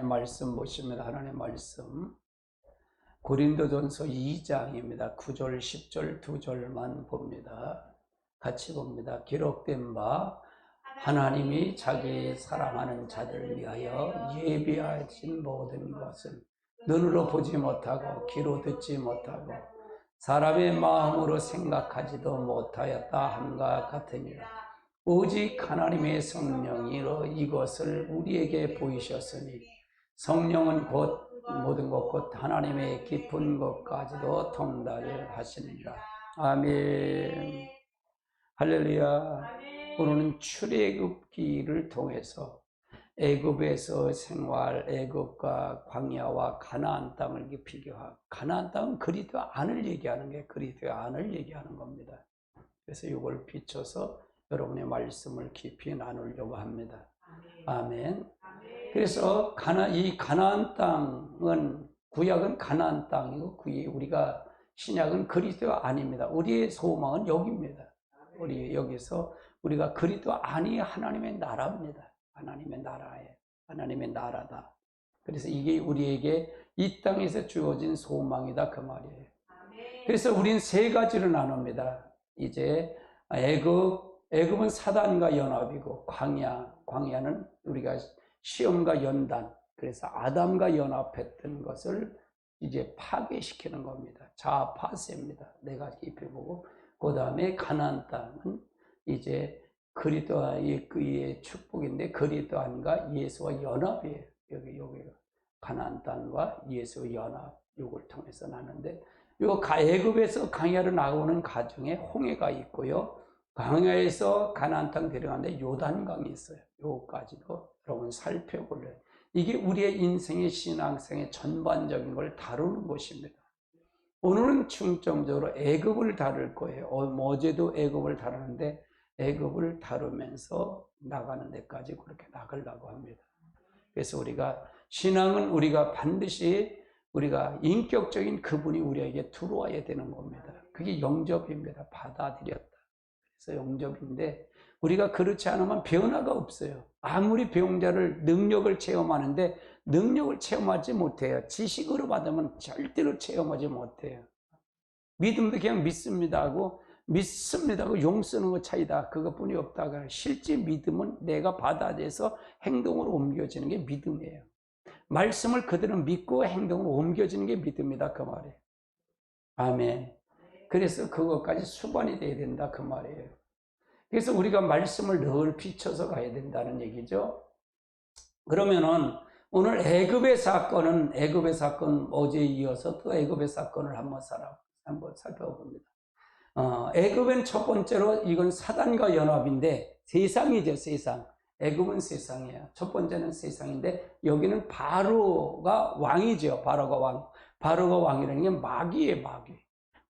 하나님 말씀 보십니다. 하나님 말씀 고린도전서 2장입니다. 9절 10절 2절만 봅니다. 같이 봅니다. 기록된 바 하나님이 자기 사랑하는 자들을 위하여 예비하신 모든 것은 눈으로 보지 못하고 귀로 듣지 못하고 사람의 마음으로 생각하지도 못하였다 함과 같으니라. 오직 하나님의 성령이로 이것을 우리에게 보이셨으니 성령은 곧 모든 것 곧 하나님의 깊은 것까지도 통달을 하시느니라. 아멘. 할렐루야. 오늘은 출애굽기를 통해서 애굽에서 생활, 애굽과 광야와 가나안 땅을 비교하고, 가나안 땅은 그리도 안을 얘기하는 게 그리도 안을 얘기하는 겁니다. 그래서 이걸 비춰서 여러분의 말씀을 깊이 나누려고 합니다. 아멘. 그래서 이 가나안 땅은, 구약은 가나안 땅이고 우리가 신약은 그리스도 안입니다. 우리의 소망은 여기입니다. 우리 여기서 우리가 그리스도 안이 하나님의 나라입니다. 하나님의 나라에 하나님의 나라다. 그래서 이게 우리에게 이 땅에서 주어진 소망이다 그 말이에요. 그래서 우리는 세 가지로 나눕니다. 이제 애굽은 사단과 연합이고 광야는 우리가 시험과 연단, 그래서 아담과 연합했던 것을 이제 파괴시키는 겁니다. 자아파세입니다. 내가 깊이 보고, 그 다음에 가나안 땅은 이제 그리스도의 그의 축복인데 그리스도안과 예수와 연합이에요. 여기 가나안 땅과 예수의 연합, 이걸 통해서 나는데, 요 애굽에서 광야로 나오는 과정에 홍해가 있고요. 광야에서 가나안 땅 들어가는데 요단강이 있어요. 요까지도 여러분 살펴볼래요. 이게 우리의 인생의 신앙생의 전반적인 걸 다루는 것입니다. 오늘은 중점적으로 애굽을 다룰 거예요. 어제도 애굽을 다루는데 애굽을 다루면서 나가는 데까지 그렇게 나가려고 합니다. 그래서 신앙은 우리가 반드시 우리가 인격적인 그분이 우리에게 들어와야 되는 겁니다. 그게 영접입니다. 받아들였다. 그래서 영접인데 우리가 그렇지 않으면 변화가 없어요. 아무리 배움자를 능력을 체험하는데 능력을 체험하지 못해요. 지식으로 받으면 절대로 체험하지 못해요. 믿음도 그냥 믿습니다 하고 용 쓰는 것 차이다. 그것뿐이 없다가 실제 믿음은 내가 받아들여서 행동으로 옮겨지는 게 믿음이에요. 말씀을 그대로 믿고 행동으로 옮겨지는 게 믿음이다 그 말이에요. 아멘. 그래서 그것까지 수반이 돼야 된다 그 말이에요. 그래서 우리가 말씀을 늘 비춰서 가야 된다는 얘기죠. 그러면은 오늘 애굽의 사건 어제에 이어서 또 애굽의 사건을 한번 살펴봅니다. 애굽은 첫 번째로 이건 사단과 연합인데 세상이죠. 세상. 애굽은 세상이에요. 첫 번째는 세상인데 여기는 바로가 왕이죠. 바로가 왕이라는 게 마귀예요.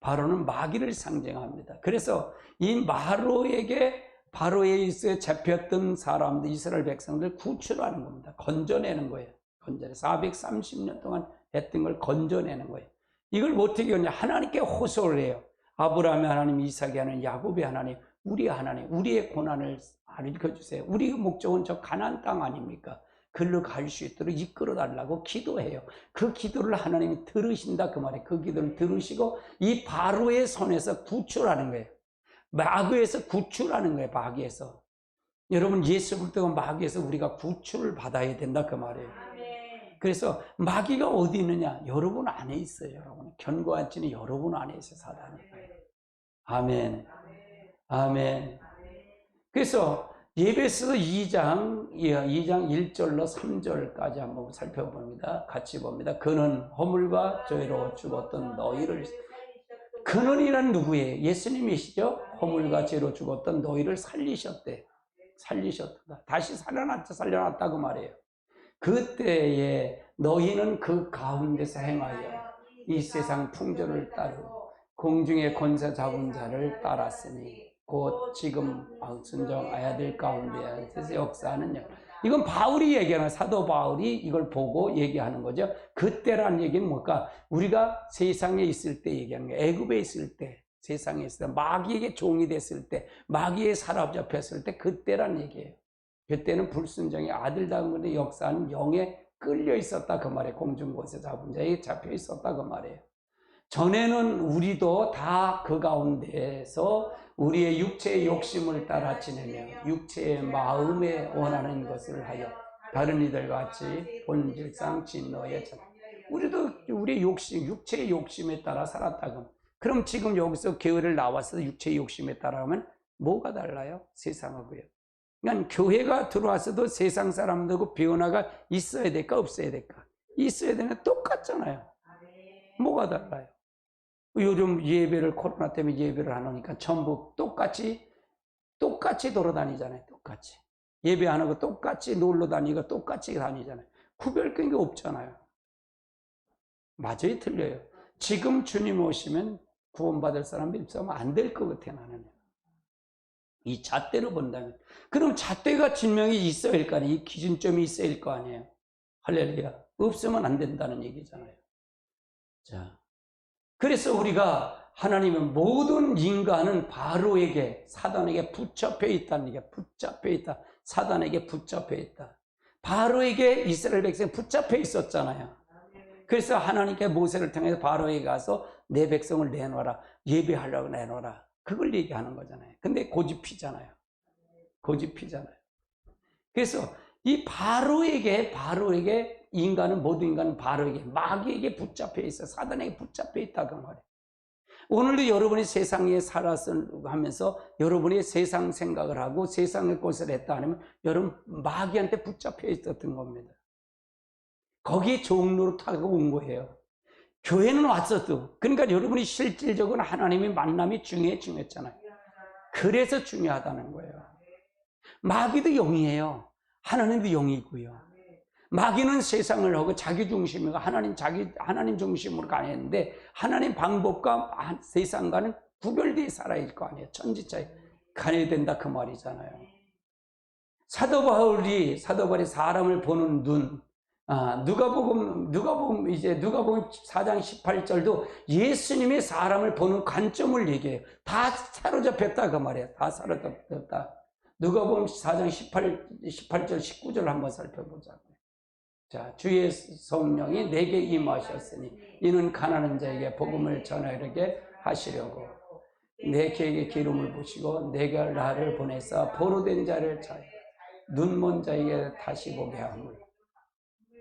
바로는 마귀를 상징합니다. 그래서 이 바로에 있어 잡혔던 사람들, 이스라엘 백성들 구출하는 겁니다. 건져내는 거예요. 430년 동안 했던 걸 건져내는 거예요. 이걸 어떻게 하냐? 하나님께 호소를 해요. 아브라함의 하나님, 이삭의 하나님, 야곱의 하나님, 우리의 고난을 알려주세요. 우리의 목적은 저 가나안 땅 아닙니까? 글로 갈 수 있도록 이끌어 달라고 기도해요. 그 기도를 하나님이 들으신다 그 말이에요. 그 기도를 들으시고 이 바로의 손에서 구출하는 거예요. 마귀에서 구출하는 거예요. 마귀에서. 여러분 예수 그리스도 마귀에서 우리가 구출을 받아야 된다 그 말이에요. 그래서 마귀가 어디 있느냐? 여러분 안에 있어요. 여러분 견고한 찐이 여러분 안에 있어요. 사단이. 아멘. 아멘. 그래서 예배서 2장 1절로 3절까지 한번 살펴봅니다. 같이 봅니다. 그는 허물과 죄로 죽었던 너희를, 그는이란 누구예요? 예수님이시죠? 허물과 죄로 죽었던 너희를 살리셨다. 다시 살려놨다 그 말이에요. 그때에 너희는 그 가운데서 행하여 이 세상 풍조를 따르고 공중의 권세 잡은 자를 따랐으니 곧 지금 순종 아야들 가운데에서 역사하는 영. 이건 바울이 얘기하는, 사도 바울이 이걸 보고 얘기하는 거죠. 그때라는 얘기는 뭘까? 우리가 세상에 있을 때 얘기하는 거예요. 애굽에 있을 때, 세상에 있을 때, 마귀에게 종이 됐을 때, 마귀에 사로잡혔을 때, 그때라는 얘기예요. 그때는 불순종의 아들다운 것에 역사하는 영의 끌려 있었다 그 말이에요. 공중곳에 잡은 자에게 잡혀 있었다 그 말이에요. 전에는 우리도 다 그 가운데에서 우리의 육체의 욕심을 따라 지내며 육체의 마음에 원하는 것을 하여 다른 이들 같이 본질상 진노에 젖. 우리도 우리의 욕심, 육체의 욕심에 따라 살았다고. 그럼 지금 여기서 교회를 나와서 육체의 욕심에 따라 하면 뭐가 달라요? 세상하고요. 그러니까 교회가 들어와서도 세상 사람들하고 변화가 있어야 될까 없어야 될까? 있어야 되는 똑같잖아요. 뭐가 달라요? 요즘 예배를 코로나 때문에 예배를 안 하니까 전부 똑같이 돌아다니잖아요. 똑같이 예배 안 하고 똑같이 놀러 다니고 똑같이 다니잖아요. 구별된 게 없잖아요. 맞아요, 틀려요? 지금 주님 오시면 구원받을 사람이 있으면 안 될 것 같아 나는. 이 잣대로 본다면. 그럼 잣대가 분명히 있어야 할 거 아니에요. 이 기준점이 있어야 할 거 아니에요. 할렐루야. 없으면 안 된다는 얘기잖아요. 자, 그래서 우리가 하나님의 모든 인간은 바로에게, 사단에게 붙잡혀 있다는 얘기야. 붙잡혀 있다. 사단에게 붙잡혀 있다. 바로에게 이스라엘 백성이 붙잡혀 있었잖아요. 그래서 하나님께 모세를 통해서 바로에게 가서 내 백성을 내놔라. 예배하려고 내놔라. 그걸 얘기하는 거잖아요. 근데 고집피잖아요. 고집피잖아요. 그래서 이 바로에게 인간은, 모든 인간은 바로에게, 마귀에게 붙잡혀 있어. 사단에게 붙잡혀 있다 그 말이에요. 오늘도 여러분이 세상에 살아서 하면서 여러분이 세상 생각을 하고 세상의 것을 했다 하면 여러분 마귀한테 붙잡혀 있었던 겁니다. 거기에 종로로 타고 온 거예요. 교회는 왔어도. 그러니까 여러분이 실질적으로 하나님의 만남이 중요했잖아요. 그래서 중요하다는 거예요. 마귀도 영이에요. 하나님도 영이고요. 마귀는 세상을 하고 자기 중심이고 하나님 중심으로 가는데 하나님 방법과 세상과는 구별되어 살아야 할 거 아니에요. 천지차에 가야 된다 그 말이잖아요. 사도 바울이 사람을 보는 눈, 누가복음 4장 18절도 예수님의 사람을 보는 관점을 얘기해요. 다 사로잡혔다 그 말이에요. 다 사로잡혔다. 누가복음 4장 18절 19절 한번 살펴보자고요. 자, 주의 성령이 내게 임하셨으니 이는 가난한 자에게 복음을 전하게 하시려고 내 계획에 기름을 부시고 내가 나를 보내사 포로된 자를 자유, 눈먼 자에게 다시 보게 함을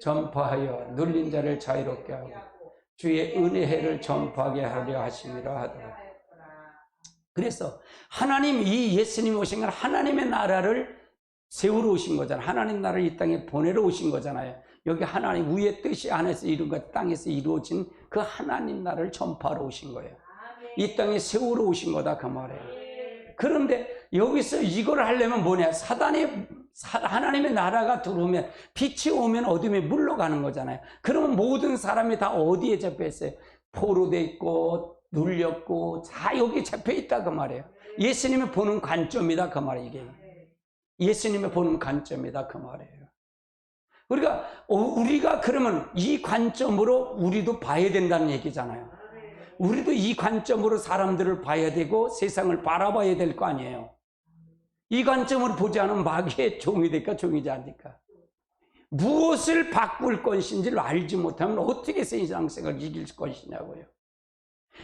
전파하여 눌린 자를 자유롭게 하고 주의 은혜의 해를 전파하게 하려 하심이라 하더라. 그래서 하나님, 이 예수님 오신 건 하나님의 나라를 세우러 오신 거잖아요. 하나님 나라를 이 땅에 보내러 오신 거잖아요. 여기 하나님 위의 뜻이 안에서 이룬 것, 땅에서 이루어진 그 하나님 나라를 전파하러 오신 거예요. 이 땅에 세우러 오신 거다 그 말이에요. 그런데 여기서 이걸 하려면 뭐냐? 하나님의 나라가 들어오면, 빛이 오면 어둠에 물러가는 거잖아요. 그러면 모든 사람이 다 어디에 잡혀 있어요? 포로돼 있고 눌렸고 다 여기 잡혀 있다 그 말이에요. 예수님이 보는 관점이다 그 말이에요. 이게 예수님이 보는 관점이다 그 말이에요. 우리가 그러면 이 관점으로 우리도 봐야 된다는 얘기잖아요. 우리도 이 관점으로 사람들을 봐야 되고 세상을 바라봐야 될 거 아니에요. 이 관점으로 보지 않으면 마귀의 종이 될까 종이지 않을까. 무엇을 바꿀 것인지를 알지 못하면 어떻게 세상생활을 이길 것이냐고요.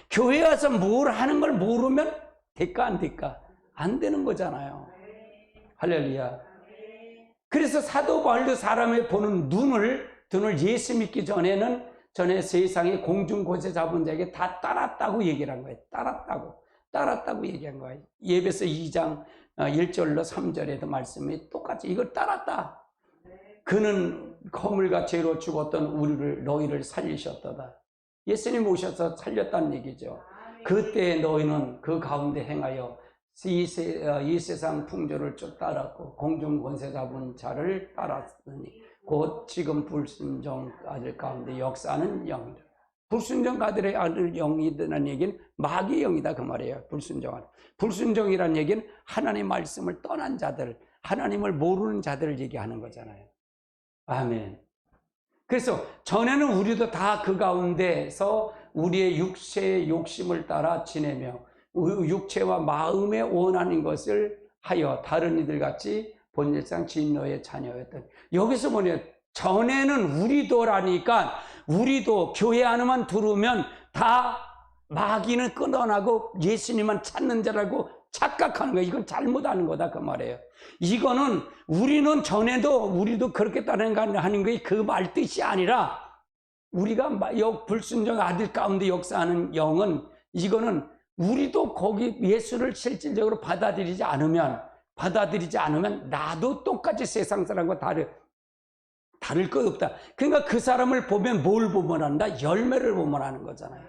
교회 와서 뭘 하는 걸 모르면 될까 안 될까? 안 되는 거잖아요. 할렐루야. 그래서 사도 바울도 사람을 보는 눈을 예수 믿기 전에 세상의 공중 곳에 잡은 자에게 다 따랐다고 얘기를 한 거예요. 따랐다고 얘기한 거예요. 예배서 2장 1절로 3절에도 말씀이 똑같이 이걸 따랐다. 그는 허물과 죄로 죽었던 너희를 살리셨도다. 예수님 오셔서 살렸다는 얘기죠. 그때 너희는 그 가운데 행하여 이 세상 풍조를 쭉 따랐고 공중 권세 잡은 자를 따랐으니 곧 지금 불순종 아들 가운데 역사하는 영이다. 불순종 아들의 아들 영이라는 얘기는 마귀의 영이다 그 말이에요. 불순종이라는 얘기는 하나님의 말씀을 떠난 자들, 하나님을 모르는 자들을 얘기하는 거잖아요. 아멘. 그래서 전에는 우리도 다 그 가운데서 우리의 육체의 욕심을 따라 지내며 육체와 마음에 원하는 것을 하여 다른 이들 같이 본질상 진노의 자녀였던. 여기서 뭐냐? 전에는 우리도라니까 우리도 교회 안에만 들어오면 다 마귀는 끊어나고 예수님만 찾는 자라고 착각하는 거예요. 이건 잘못하는 거다 그 말이에요. 이거는 우리는 전에도 우리도 그렇게 따라하는 게 그 말 뜻이 아니라 우리가 불순종 아들 가운데 역사하는 영은 이거는 우리도 거기 예수를 실질적으로 받아들이지 않으면 나도 똑같이 세상 사람과 다를 것 없다. 그러니까 그 사람을 보면 뭘 보면 한다? 열매를 보면 하는 거잖아요.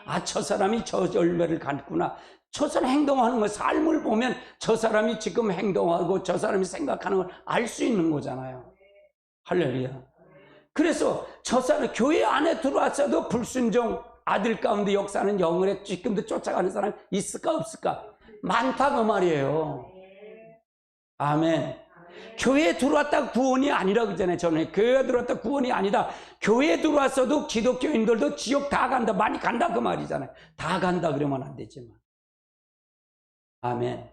아, 저 사람이 저 열매를 갖구나. 저 사람 행동하는 거, 삶을 보면 저 사람이 지금 행동하고 저 사람이 생각하는 걸 알 수 있는 거잖아요. 할렐루야. 그래서 저 사람 교회 안에 들어왔어도 불순종 아들 가운데 역사하는 영을 지금도 쫓아가는 사람 있을까 없을까? 많다 그 말이에요. 아멘. 교회에 들어왔다 구원이 아니라 그러잖아요. 저는 교회에 들어왔다 구원이 아니다. 교회에 들어왔어도 기독교인들도 지옥 다 간다, 많이 간다 그 말이잖아요. 다 간다 그러면 안 되지만, 아멘.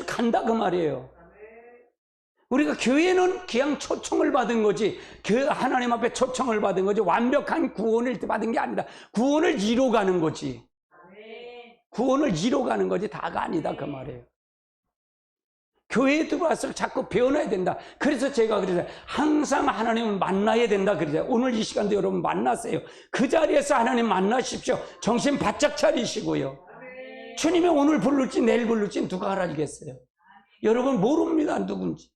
간다 그 말이에요. 우리가 교회는 그냥 초청을 받은 거지, 하나님 앞에 초청을 받은 거지, 완벽한 구원을 받은 게 아니다. 구원을 이뤄가는 거지. 구원을 이뤄가는 거지 다가 아니다 그 말이에요. 교회에 들어와서 자꾸 배워놔야 된다. 그래서 제가 그래서 항상 하나님을 만나야 된다 그러죠. 오늘 이 시간도 여러분 만나세요. 그 자리에서 하나님 만나십시오. 정신 바짝 차리시고요. 주님이 오늘 부를지 내일 부를지 누가 알아주겠어요? 여러분 모릅니다. 누군지.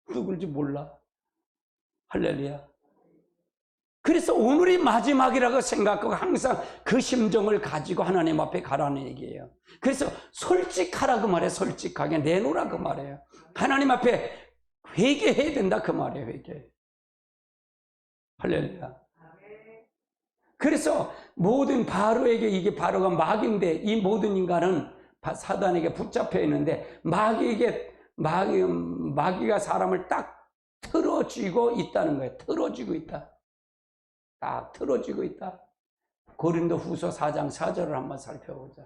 누굴지 몰라. 할렐루야. 그래서 오늘이 마지막이라고 생각하고 항상 그 심정을 가지고 하나님 앞에 가라는 얘기예요. 그래서 솔직하라고 말해. 솔직하게 내놓으라고 말해요. 하나님 앞에 회개해야 된다 그 말이에요. 회개. 할렐루야. 그래서 모든 바로에게, 이게 바로가 마귀인데 이 모든 인간은 사단에게 붙잡혀 있는데 마귀가 사람을 딱 틀어쥐고 있다는 거예요. 틀어쥐고 있다. 딱 틀어지고 있다. 고린도후서 4장 4절을 한번 살펴보자.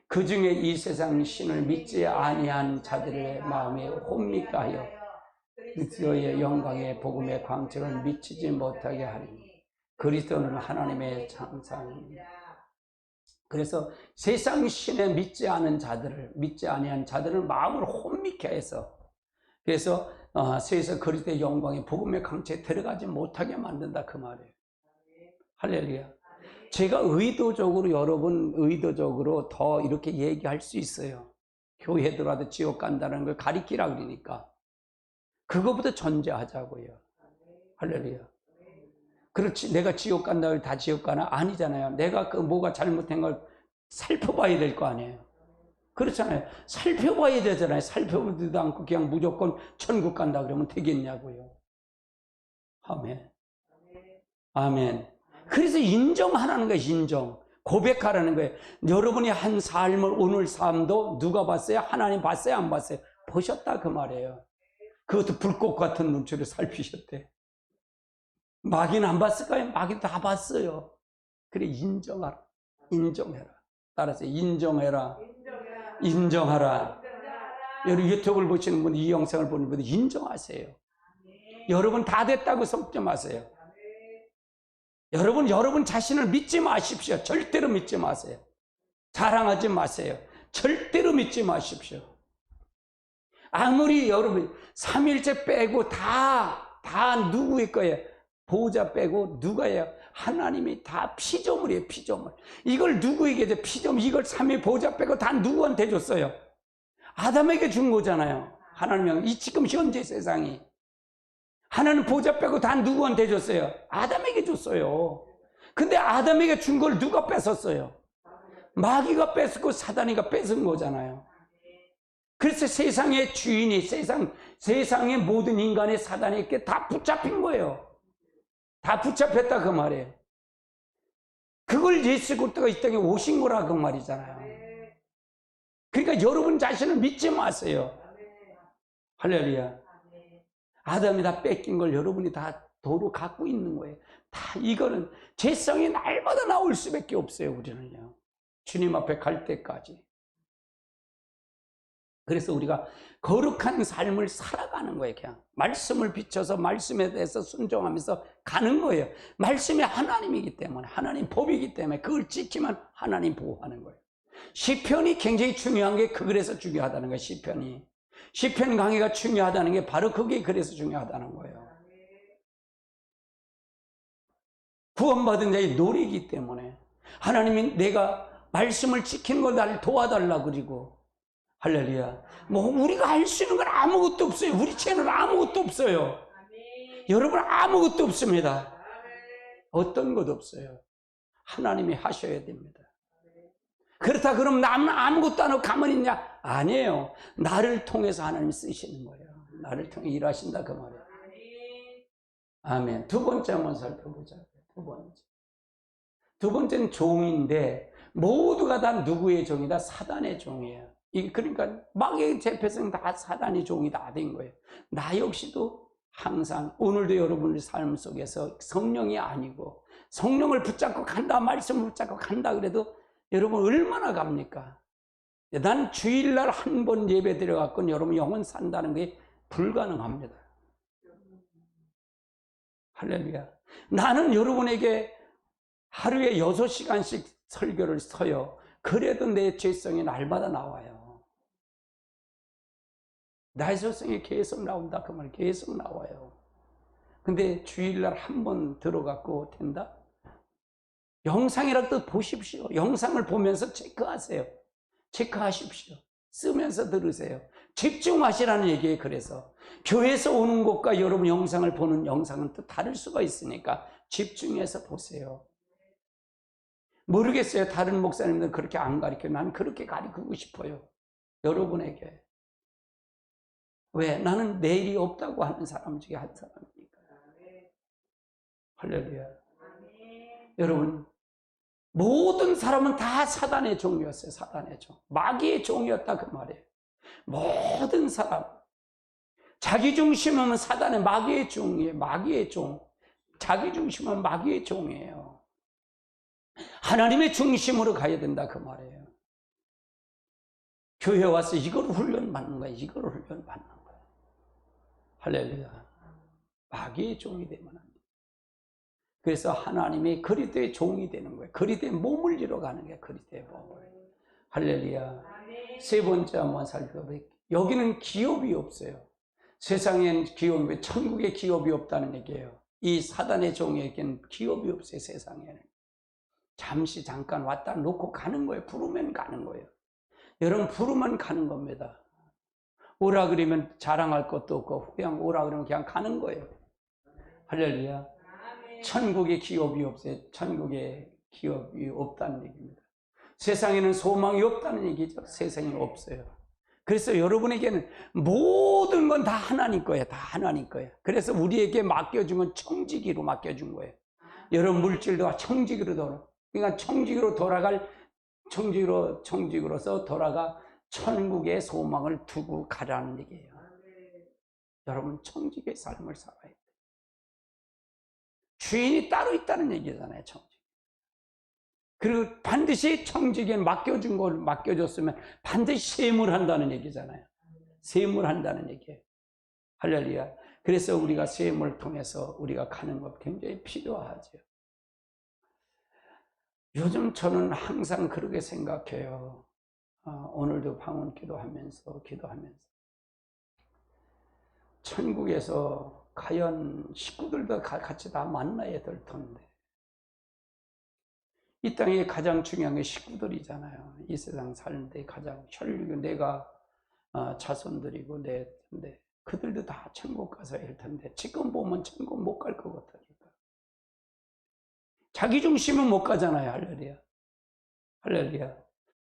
그 중에 이 세상 신을 믿지 아니한 자들의 마음에 혼미케 하여 그리스도의 영광의 복음의 광채를 미치지 못하게 하리니 그리스도는 하나님의 창상입니다. 그래서 세상 신에 믿지 아니한 자들을 마음을 혼미케 해서, 그래서 세상 그리스도의 영광의 복음의 광채에 들어가지 못하게 만든다 그 말이에요. 할렐루야. 제가 의도적으로 더 이렇게 얘기할 수 있어요. 교회 들어와도 지옥 간다는 걸 가리키라 그러니까 그거부터 전제하자고요. 할렐루야. 그렇지, 내가 지옥 간다고 다 지옥 가나? 아니잖아요. 내가 뭐가 잘못된 걸 살펴봐야 될 거 아니에요. 그렇잖아요. 살펴봐야 되잖아요. 살펴보지도 않고 그냥 무조건 천국 간다 그러면 되겠냐고요. 아멘. 아멘. 그래서 인정하라는 거예요. 인정. 고백하라는 거예요. 여러분이 한 삶을, 오늘 삶도 누가 봤어요? 하나님 봤어요? 안 봤어요? 보셨다 그 말이에요. 그것도 불꽃 같은 눈초리를 살피셨대. 마귀는 안 봤을까요? 마귀 다 봤어요. 그래, 인정하라. 인정해라. 따라서 인정해라. 인정하라. 여러분 유튜브를 보시는 분, 이 영상을 보는 분들 인정하세요. 여러분 다 됐다고 속지 마세요. 여러분 자신을 믿지 마십시오. 절대로 믿지 마세요. 자랑하지 마세요. 절대로 믿지 마십시오. 아무리 여러분 삼일째 빼고 다 누구일 거예요? 보호자 빼고 누가예요? 하나님이 다 피조물이에요. 피조물. 이걸 누구에게 피조물, 이걸 삼위 보호자 빼고 다 누구한테 줬어요? 아담에게 준 거잖아요. 하나님이 지금 현재 세상이 하나님 보호자 빼고 다 누구한테 줬어요? 아담에게 줬어요. 근데 아담에게 준 걸 누가 뺏었어요? 마귀가 뺏었고 사단이가 뺏은 거잖아요. 그래서 세상의 주인이 세상의 모든 인간의 사단에게 다 붙잡힌 거예요. 다 붙잡혔다 그 말이에요. 그걸 예수 그리스도가 이 땅에 오신 거라 그 말이잖아요. 그러니까 여러분 자신을 믿지 마세요. 할렐루야. 아담이 다 뺏긴 걸 여러분이 다 도로 갖고 있는 거예요. 다 이거는 죄성이 날마다 나올 수밖에 없어요. 우리는요. 주님 앞에 갈 때까지. 그래서 우리가 거룩한 삶을 살아가는 거예요. 그냥 말씀을 비춰서 말씀에 대해서 순종하면서 가는 거예요. 말씀이 하나님이기 때문에, 하나님 법이기 때문에 그걸 지키면 하나님 보호하는 거예요. 시편이 굉장히 중요한 게 그래서 중요하다는 거예요. 시편 강의가 중요하다는 게 바로 그게 그래서 중요하다는 거예요. 구원받은 자의 노력이기 때문에 하나님이 내가 말씀을 지키는 걸 나를 도와달라 그리고 할렐루야. 뭐 우리가 할 수 있는 건 아무것도 없어요. 우리 채널 아무것도 없어요. 여러분 아무것도 없습니다. 어떤 것도 없어요. 하나님이 하셔야 됩니다. 그렇다 그러면 나는 아무것도 안 하고 가만히 있냐? 아니에요. 나를 통해서 하나님이 쓰시는 거예요. 나를 통해 일하신다 그 말이에요. 아멘. 두 번째 한번 살펴보자. 두 번째는 종인데 모두가 다 누구의 종이다? 사단의 종이에요. 그러니까 마귀의 제패성 다 사단의 종이 다 된 거예요. 나 역시도 항상 오늘도 여러분의 삶 속에서 성령이 아니고 성령을 붙잡고 간다, 말씀을 붙잡고 간다 그래도 여러분 얼마나 갑니까? 난 주일날 한 번 예배 드려갖고 여러분 영혼 산다는 게 불가능합니다. 할렐루야. 나는 여러분에게 하루에 6시간씩 설교를 서요. 그래도 내 죄성이 날마다 나와요. 나의 죄성이 계속 나온다 그 말, 계속 나와요. 근데 주일날 한 번 들어갖고 된다? 영상이라도 보십시오. 영상을 보면서 체크하세요. 체크하십시오. 쓰면서 들으세요. 집중하시라는 얘기예요. 그래서 교회에서 오는 것과 여러분 영상을 보는 영상은 또 다를 수가 있으니까 집중해서 보세요. 모르겠어요. 다른 목사님들은 그렇게 안 가르쳐요. 난 그렇게 가르치고 싶어요. 여러분에게. 왜? 나는 내일이 없다고 하는 사람 중에 한 사람이니까. 할렐루야. 여러분, 모든 사람은 다 사단의 종이었어요. 사단의 종. 마귀의 종이었다 그 말이에요. 모든 사람. 자기 중심은 사단의 마귀의 종이에요. 마귀의 종. 자기 중심은 마귀의 종이에요. 하나님의 중심으로 가야 된다 그 말이에요. 교회 와서 이걸 훈련받는 거야. 이걸 훈련받는 거야. 할렐루야. 마귀의 종이 되면 안 돼. 그래서 하나님이 그리스도의 종이 되는 거예요. 그리스도의 몸을 이뤄가는 거예요. 그리스도의 몸을. 할렐루야. 세 번째 한번 살펴볼게요. 여기는 기업이 없어요. 세상엔 기업이, 천국에 기업이 없다는 얘기예요. 이 사단의 종에게는 기업이 없어요. 세상에는. 잠시 잠깐 왔다 놓고 가는 거예요. 부르면 가는 거예요. 여러분 부르면 가는 겁니다. 오라 그러면 자랑할 것도 없고 그냥 오라 그러면 그냥 가는 거예요. 할렐루야. 천국에 기업이 없어요. 천국에 기업이 없다는 얘기입니다. 세상에는 소망이 없다는 얘기죠. 세상에 없어요. 그래서 여러분에게는 모든 건 다 하나님 거예요. 다 하나님 거예요. 그래서 우리에게 맡겨준 건 청지기로 맡겨준 거예요. 여러분 물질도 청지기로 돌아. 그러니까 청지기로 돌아갈 청지기로서 돌아가 천국의 소망을 두고 가라는 얘기예요. 여러분 청지기의 삶을 살아야 돼요. 주인이 따로 있다는 얘기잖아요. 청지기. 그리고 반드시 청지기에 맡겨준 걸 맡겨줬으면 반드시 세물한다는 얘기잖아요. 세물한다는 얘기예요. 할렐루야. 그래서 우리가 세물을 통해서 우리가 가는 것 굉장히 필요하죠. 요즘 저는 항상 그렇게 생각해요. 오늘도 방언 기도하면서 천국에서 과연 식구들도 같이 다 만나야 될 텐데 이 땅에 가장 중요한 게 식구들이잖아요. 이 세상 사는데 가장 혈육이 내가 자손들이고 내 텐데 그들도 다 천국 가서 할 텐데 지금 보면 천국 못 갈 것 같으니까 자기 중심은 못 가잖아요. 할렐루야. 할렐루야.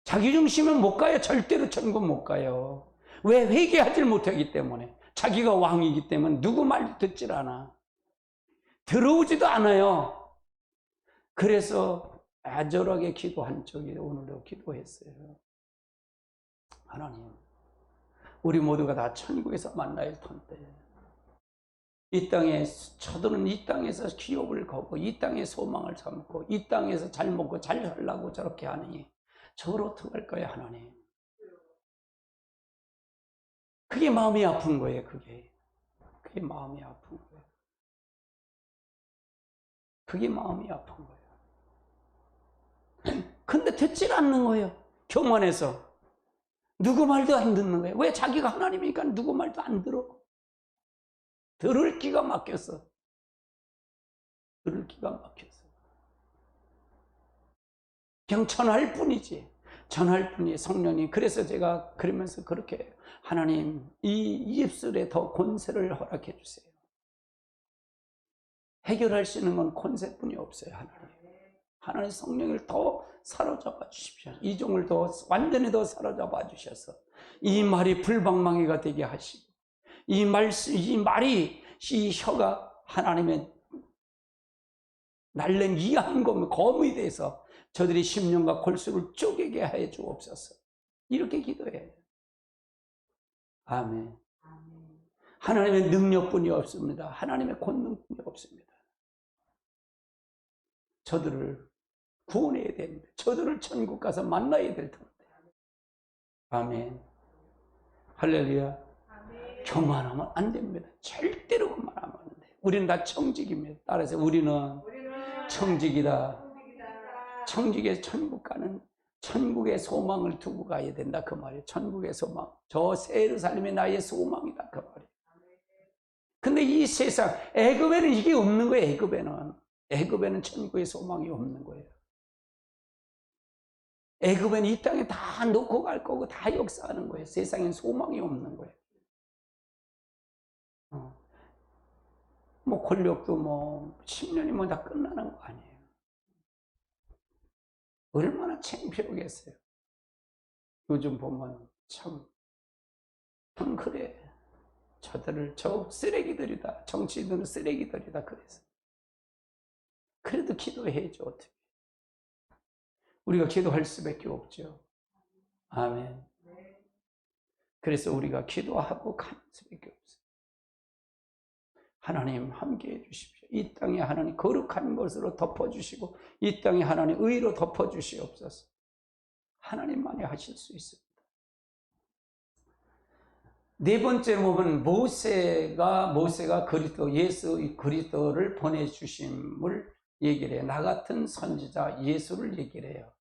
자기 중심은 못 가요. 절대로 천국 못 가요. 왜? 회개하지 못하기 때문에. 자기가 왕이기 때문에 누구 말도 듣질 않아. 들어오지도 않아요. 그래서 애절하게 기도한 적이 오늘도 기도했어요. 하나님, 우리 모두가 다 천국에서 만나야 할 텐데 이 땅에 저들은 이 땅에서 기업을 거고 이 땅에 소망을 삼고 이 땅에서 잘 먹고 잘 살라고 저렇게 하니 저걸 어떡할 거야 하나님. 그게 마음이 아픈 거예요. 그게 마음이 아픈 거예요. 그게 마음이 아픈 거예요. 근데 듣질 않는 거예요. 교만해서. 누구 말도 안 듣는 거예요. 왜? 자기가 하나님이니까 누구 말도 안 들어. 들을 기가 막혔어. 들을 기가 막혔어. 그냥 전할 뿐이지. 전할 뿐이 성령님. 그래서 제가 그러면서 그렇게 하나님 이 입술에 더 권세를 허락해 주세요. 해결할 수 있는 건 권세뿐이 없어요. 하나님 성령을 더 사로잡아 주십시오. 이종을 더 완전히 더 사로잡아 주셔서 이 말이 불방망이가 되게 하시고 이 말이 이 혀가 하나님의 날랜 이한 검이 돼서 저들이 심령과 골수를 쪼개게 하여 주옵소서. 이렇게 기도해요. 아멘. 하나님의 능력뿐이 없습니다. 하나님의 권능뿐이 없습니다. 저들을 구원해야 됩니다. 저들을 천국 가서 만나야 될 텐데. 아멘. 할렐루야. 교만하면 안 됩니다. 절대로 교만하면 안 돼요. 우리는 다 청직입니다. 따라서 우리는 청직이다. 청직에서 천국 가는 천국의 소망을 두고 가야 된다 그 말이에요. 천국의 소망. 저 새 예루살렘이 나의 소망이다 그 말이에요. 근데 이 세상 애굽에는 이게 없는 거예요. 애굽에는 천국의 소망이 없는 거예요. 애굽에는 이 땅에 다 놓고 갈 거고 다 역사하는 거예요. 세상엔 소망이 없는 거예요. 뭐 권력도 뭐 10년이면 다 끝나는 거 아니에요. 얼마나 창피하겠어요. 요즘 보면 참 그래. 저들을 저 쓰레기들이다. 정치인들은 쓰레기들이다. 그래도 기도해야죠. 어떻게. 우리가 기도할 수밖에 없죠. 아멘. 그래서 우리가 기도하고 가는 수밖에 없어요. 하나님 함께해 주십시오. 이 땅에 하나님 거룩한 것으로 덮어주시고 이 땅에 하나님 의로 덮어주시옵소서. 하나님만이 하실 수 있습니다. 네 번째로 보면 모세가 예수 그리스도를 보내주심을 얘기를 해요. 나 같은 선지자 예수를 얘기를 해요.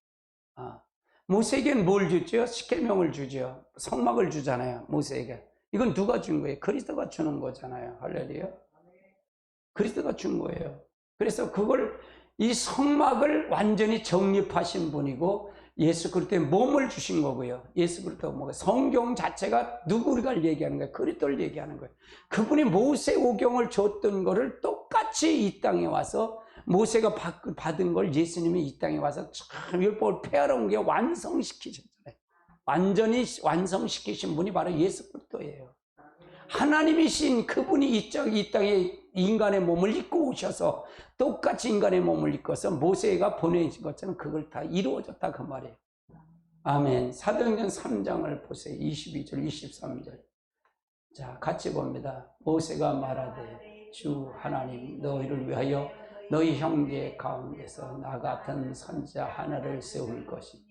모세에게는 뭘 주죠? 십계명을 주죠. 성막을 주잖아요. 모세에게. 이건 누가 준 거예요? 그리스도가 주는 거잖아요. 할렐루야. 그리스도가 준 거예요. 그래서 이 성막을 완전히 정립하신 분이고 예수 그리스도의 몸을 주신 거고요. 예수 그리스도가 뭐가 성경 자체가 누구를 얘기하는 거예요? 그리스도를 얘기하는 거예요. 그분이 모세 오경을 줬던 거를 똑같이 이 땅에 와서 모세가 받은 걸 예수님이 이 땅에 와서 참 율법을 폐하러 게 완성시키셨잖아요. 완전히 완성시키신 분이 바로 예수 그리스도예요. 하나님이신 그분이 이 땅에 인간의 몸을 입고 오셔서 똑같이 인간의 몸을 입고서 모세가 보내신 것처럼 그걸 다 이루어졌다 그 말이에요. 아멘. 사도행전 3장을 보세요. 22절 23절. 자, 같이 봅니다. 모세가 말하되 주 하나님 너희를 위하여 너희 형제 가운데서 나 같은 선지자 하나를 세울 것이니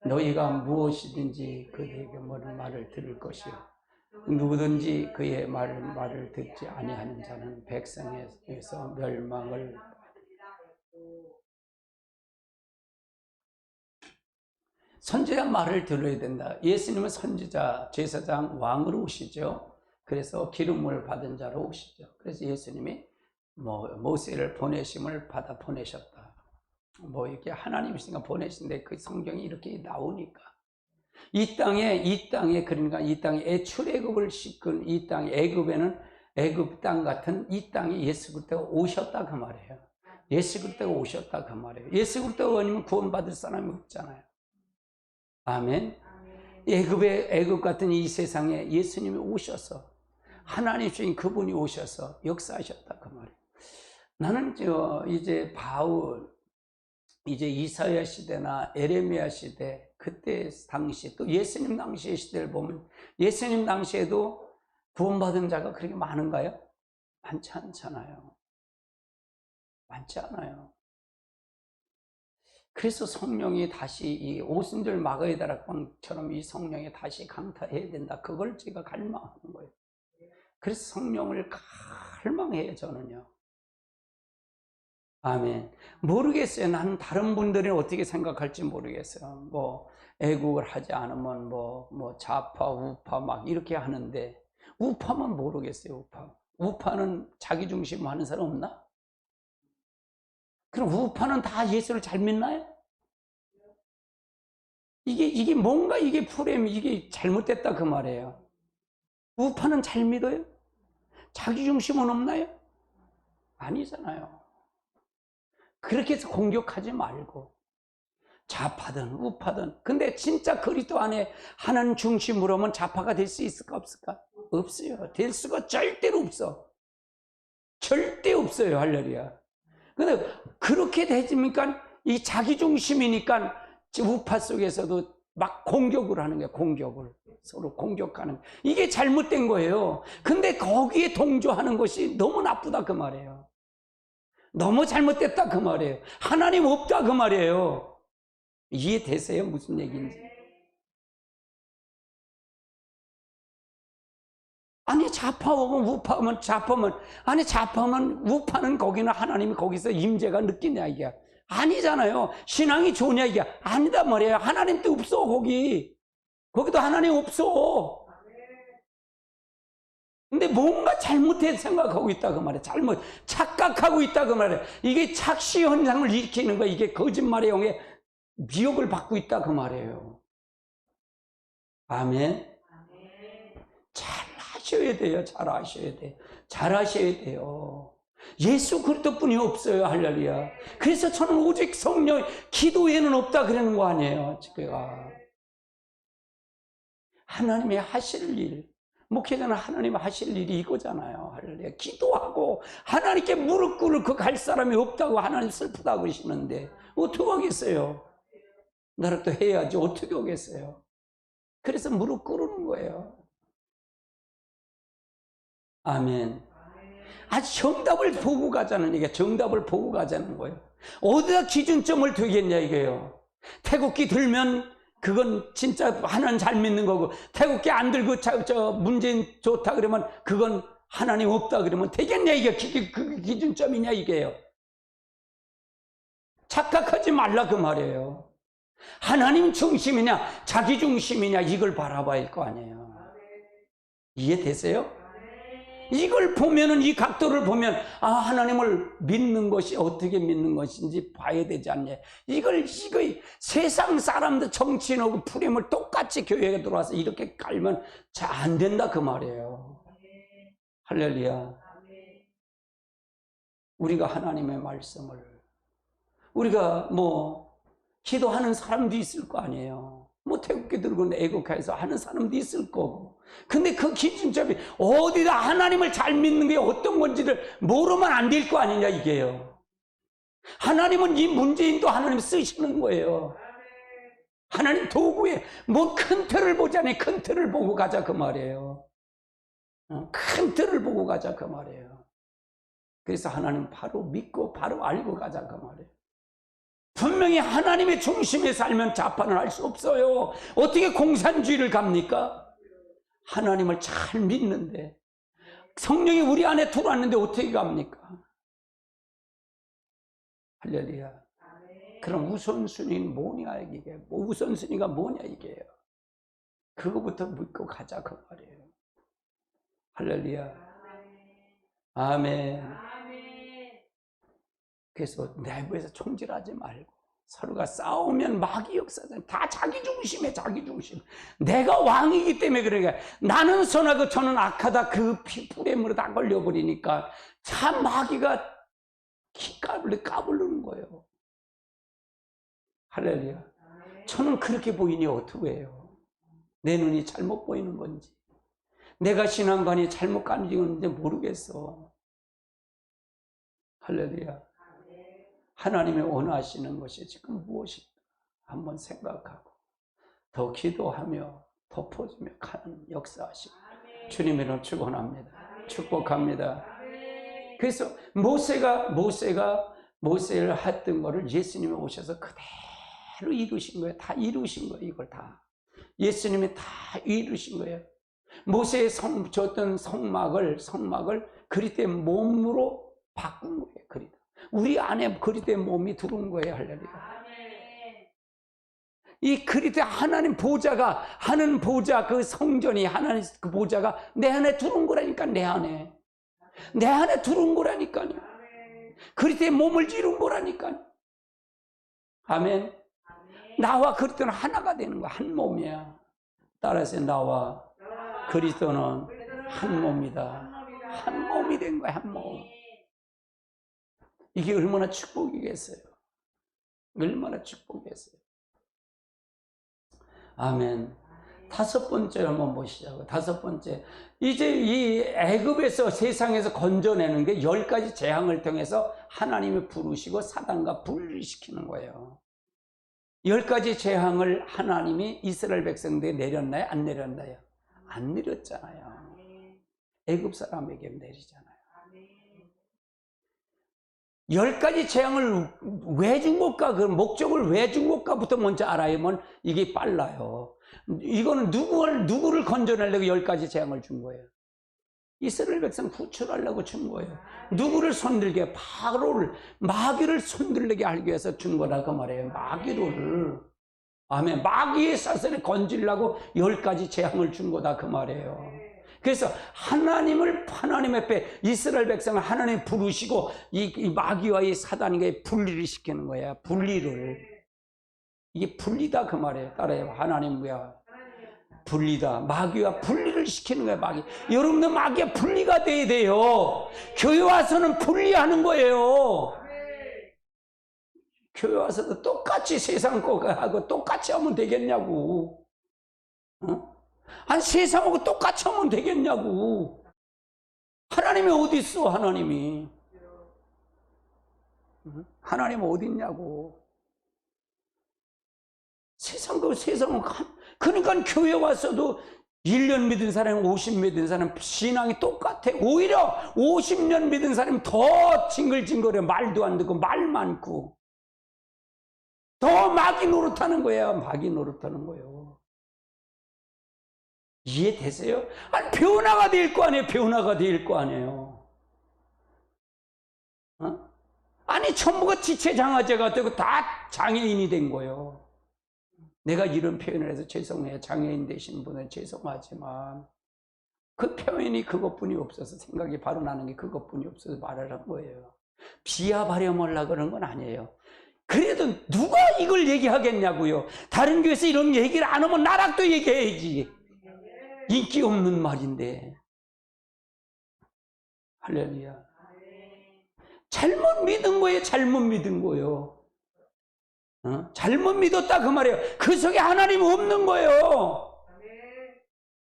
너희가 무엇이든지 그에게 말을 들을 것이요 누구든지 그의 말을 듣지 아니하는 자는 백성에서 멸망을 선지자 말을 들어야 된다. 예수님은 선지자, 제사장, 왕으로 오시죠. 그래서 기름을 받은 자로 오시죠. 그래서 예수님이 모세를 보내심을 받아 보내셨다. 이렇게 하나님이시니까 보내신데 그 성경이 이렇게 나오니까 이 땅에 그러니까 이 땅에 출애굽을 싣은 이 땅 애굽에는 애굽 땅 같은 이 땅에 예수 그리스도가 오셨다 그 말이에요. 예수 그리스도가 오셨다 그 말이에요. 예수 그리스도가 아니면 구원받을 사람이 없잖아요. 아멘. 애굽 같은 이 세상에 예수님이 오셔서 하나님이신 그분이 오셔서 역사하셨다 그 말이에요. 나는 이제 이제 이사야 시대나 에레미야 시대 그때 당시 또 예수님 당시의 시대를 보면 예수님 당시에도 구원받은 자가 그렇게 많은가요? 많지 않잖아요. 많지 않아요. 그래서 성령이 다시 이 오순절 마가의 다락방처럼 이 성령이 다시 강타해야 된다. 그걸 제가 갈망하는 거예요. 그래서 성령을 갈망해요, 저는요. 아멘. 모르겠어요. 난 다른 분들이 어떻게 생각할지 모르겠어요. 뭐 애국을 하지 않으면 뭐 좌파, 우파 막 이렇게 하는데, 우파만 모르겠어요. 우파는 자기 중심 하는 사람 없나? 그럼 우파는 다 예수를 잘 믿나요? 이게 뭔가 이게 프레임이 이게 잘못됐다 그 말이에요. 우파는 잘 믿어요? 자기 중심은 없나요? 아니잖아요. 그렇게 해서 공격하지 말고 좌파든 우파든. 근데 진짜 그리스도 안에 하나님 중심으로 하면 좌파가 될 수 있을까 없을까? 없어요. 될 수가 절대로 없어. 절대 없어요. 할렐루야. 근데 그렇게 되니까 이 자기 중심이니까 우파 속에서도 막 공격을 하는 거예요. 공격을. 서로 공격하는. 이게 잘못된 거예요. 근데 거기에 동조하는 것이 너무 나쁘다 그 말이에요. 너무 잘못됐다 그 말이에요. 하나님 없다 그 말이에요. 이해되세요? 무슨 얘기인지. 아니 좌파하면 우파하면 좌파면, 아니 좌파면 우파는 거기는 하나님이 거기서 임재가 느끼냐 이게 아니잖아요. 신앙이 좋냐 이게 아니다 말이에요. 하나님도 없어. 거기도 하나님 없어. 근데 뭔가 잘못된 생각하고 있다 그 말이에요. 착각하고 있다 그 말이에요. 이게 착시 현상을 일으키는 거예요. 이게 거짓말의 영에 미혹을 받고 있다 그 말이에요. 아멘. 잘 하셔야 돼요. 잘 하셔야 돼요. 잘 하셔야 돼요. 예수 그리스도뿐이 없어요. 할렐루야. 그래서 저는 오직 성령, 기도에는 없다 그러는 거 아니에요. 제가 하나님이 하실 일, 목회자는 하나님이 하실 일이 이거잖아요. 할렐루야. 기도하고 하나님께 무릎 꿇고 갈 사람이 없다고 하나님 슬프다고 그러시는데 어떻게 하겠어요? 나를 또 해야지 어떻게 하겠어요? 그래서 무릎 꿇는 거예요. 아멘. 아주 정답을 보고 가자는 얘기야. 정답을 보고 가자는 거예요. 어디다 기준점을 두겠냐 이게요. 태국기 들면 그건 진짜 하나님 잘 믿는 거고, 태국기 안 들고 문재인 좋다 그러면 그건 하나님 없다 그러면 되겠냐 이게. 그게 기준점이냐 이게요. 착각하지 말라 그 말이에요. 하나님 중심이냐 자기 중심이냐 이걸 바라봐야 할 거 아니에요. 이해되세요? 이걸 보면은, 이 각도를 보면 하나님을 믿는 것이 어떻게 믿는 것인지 봐야 되지 않냐. 이걸 세상 사람들 정치인하고 프레임을 똑같이 교회에 들어와서 이렇게 깔면 잘 안 된다 그 말이에요. 할렐루야. 우리가 하나님의 말씀을, 우리가 기도하는 사람도 있을 거 아니에요. 태국기 들고 애국해서 하는 사람도 있을 거고. 근데 그 기준점이 어디다 하나님을 잘 믿는 게 어떤 건지를 모르면 안 될 거 아니냐 이게요. 하나님은 이 문재인도 하나님 쓰시는 거예요. 하나님 도구에 큰 틀을 보자니 큰 틀을 보고 가자 그 말이에요. 큰 틀을 보고 가자 그 말이에요. 그래서 하나님 바로 믿고 바로 알고 가자 그 말이에요. 분명히 하나님의 중심에 살면 좌파는 할 수 없어요. 어떻게 공산주의를 갑니까? 하나님을 잘 믿는데, 성령이 우리 안에 들어왔는데 어떻게 갑니까? 할렐루야. 그럼 우선순위는 뭐냐 이게. 우선순위가 뭐냐 이게요. 그거부터 믿고 가자 그 말이에요. 할렐루야. 아멘. 그래서 내부에서 총질하지 말고 서로가 싸우면 마귀 역사잖아요. 다 자기 중심에 자기 중심. 내가 왕이기 때문에 그러니까 나는 선하고 저는 악하다 그 프레임으로 다 걸려버리니까 참 마귀가 까불는 거예요. 할렐루야. 저는 그렇게 보이니 어떻게 해요? 내 눈이 잘못 보이는 건지, 내가 신앙관이 잘못 가는지 모르겠어. 할렐루야. 하나님이 원하시는 것이 지금 무엇인가 한번 생각하고 더 기도하며 덮어주며 가는 역사하시고 주님으로 축원합니다. 축복합니다. 그래서 모세가 모세를 했던 거를 예수님이 오셔서 그대로 이루신 거예요. 다 이루신 거예요. 이걸 다 예수님이 다 이루신 거예요. 모세의 줬던 성막을 그리스도의 몸으로 바꾼 거예요. 우리 안에 그리스도의 몸이 들어온 거예요. 할렐루야. 이 그리스도 하나님 보좌가, 하는 보좌, 그 성전이, 하나님 그 보좌가 내 안에 들어온 거라니까. 내 안에 들어온 거라니까요. 그리스도의 몸을 이룬 거라니까요. 아멘. 나와 그리스도는 하나가 되는 거야. 한 몸이야. 따라서 나와 그리스도는 한 몸이다. 한 몸이 된 거야. 한 몸. 이게 얼마나 축복이겠어요. 얼마나 축복이겠어요. 아멘. 다섯 번째 한번 보시자고요. 다섯 번째, 이제 이 애굽에서, 세상에서 건져내는 게 10가지 재앙을 통해서 하나님이 부르시고 사단과 분리시키는 거예요. 10가지 재앙을 하나님이 이스라엘 백성들에게 내렸나요? 안 내렸나요? 안 내렸잖아요. 애굽 사람에게 내리잖아요. 10가지 재앙을 왜 준 것까, 그 목적을 왜 준 것까부터 먼저 알아야만 이게 빨라요. 이거는 누구를 건져내려고 10가지 재앙을 준 거예요? 이스라엘 백성 구출하려고 준 거예요. 누구를 손들게? 바로를, 마귀를 손들게 하기 위해서 준 거라 그 말이에요. 마귀를. 아멘. 마귀의 사슬에 건지려고 10가지 재앙을 준 거다 그 말이에요. 그래서 하나님 앞에 이스라엘 백성을 하나님 부르시고 이 마귀와 이 사단에게 분리를 시키는 거야. 분리를. 이게 분리다 그 말이에요. 따라해요. 하나님 뭐야? 분리다. 마귀와 분리를 시키는 거야. 마귀. 여러분들 마귀와 분리가 돼야 돼요. 교회 와서는 분리하는 거예요. 교회 와서도 똑같이 세상 거하고 똑같이 하면 되겠냐고. 어? 아니 세상하고 똑같이 하면 되겠냐고. 하나님이 어디 있어? 하나님이 어디 있냐고. 세상은 그러니까 교회 와서도 1년 믿은 사람, 50 믿은 사람 신앙이 똑같아. 오히려 50년 믿은 사람이 더 징글징글해. 말도 안 듣고 말 많고 더 마귀 노릇하는 거야. 마귀 노릇하는 거예요. 이해되세요? 아니 변화가 될 거 아니에요. 변화가 될 거 아니에요. 어? 아니 전부가 지체장애자가 되고 다 장애인이 된 거예요. 내가 이런 표현을 해서 죄송해요. 장애인 되신 분은 죄송하지만 그 표현이 그것뿐이 없어서, 생각이 바로 나는 게 그것뿐이 없어서 말을 한 거예요. 비하발염하려고 그런 건 아니에요. 그래도 누가 이걸 얘기하겠냐고요. 다른 교회에서 이런 얘기를 안 하면 나락도 얘기해야지. 인기 없는 말인데. 할렐루야. 잘못 믿은 거예요. 잘못 믿은 거예요. 잘못 믿었다 그 말이에요. 그 속에 하나님 없는 거예요.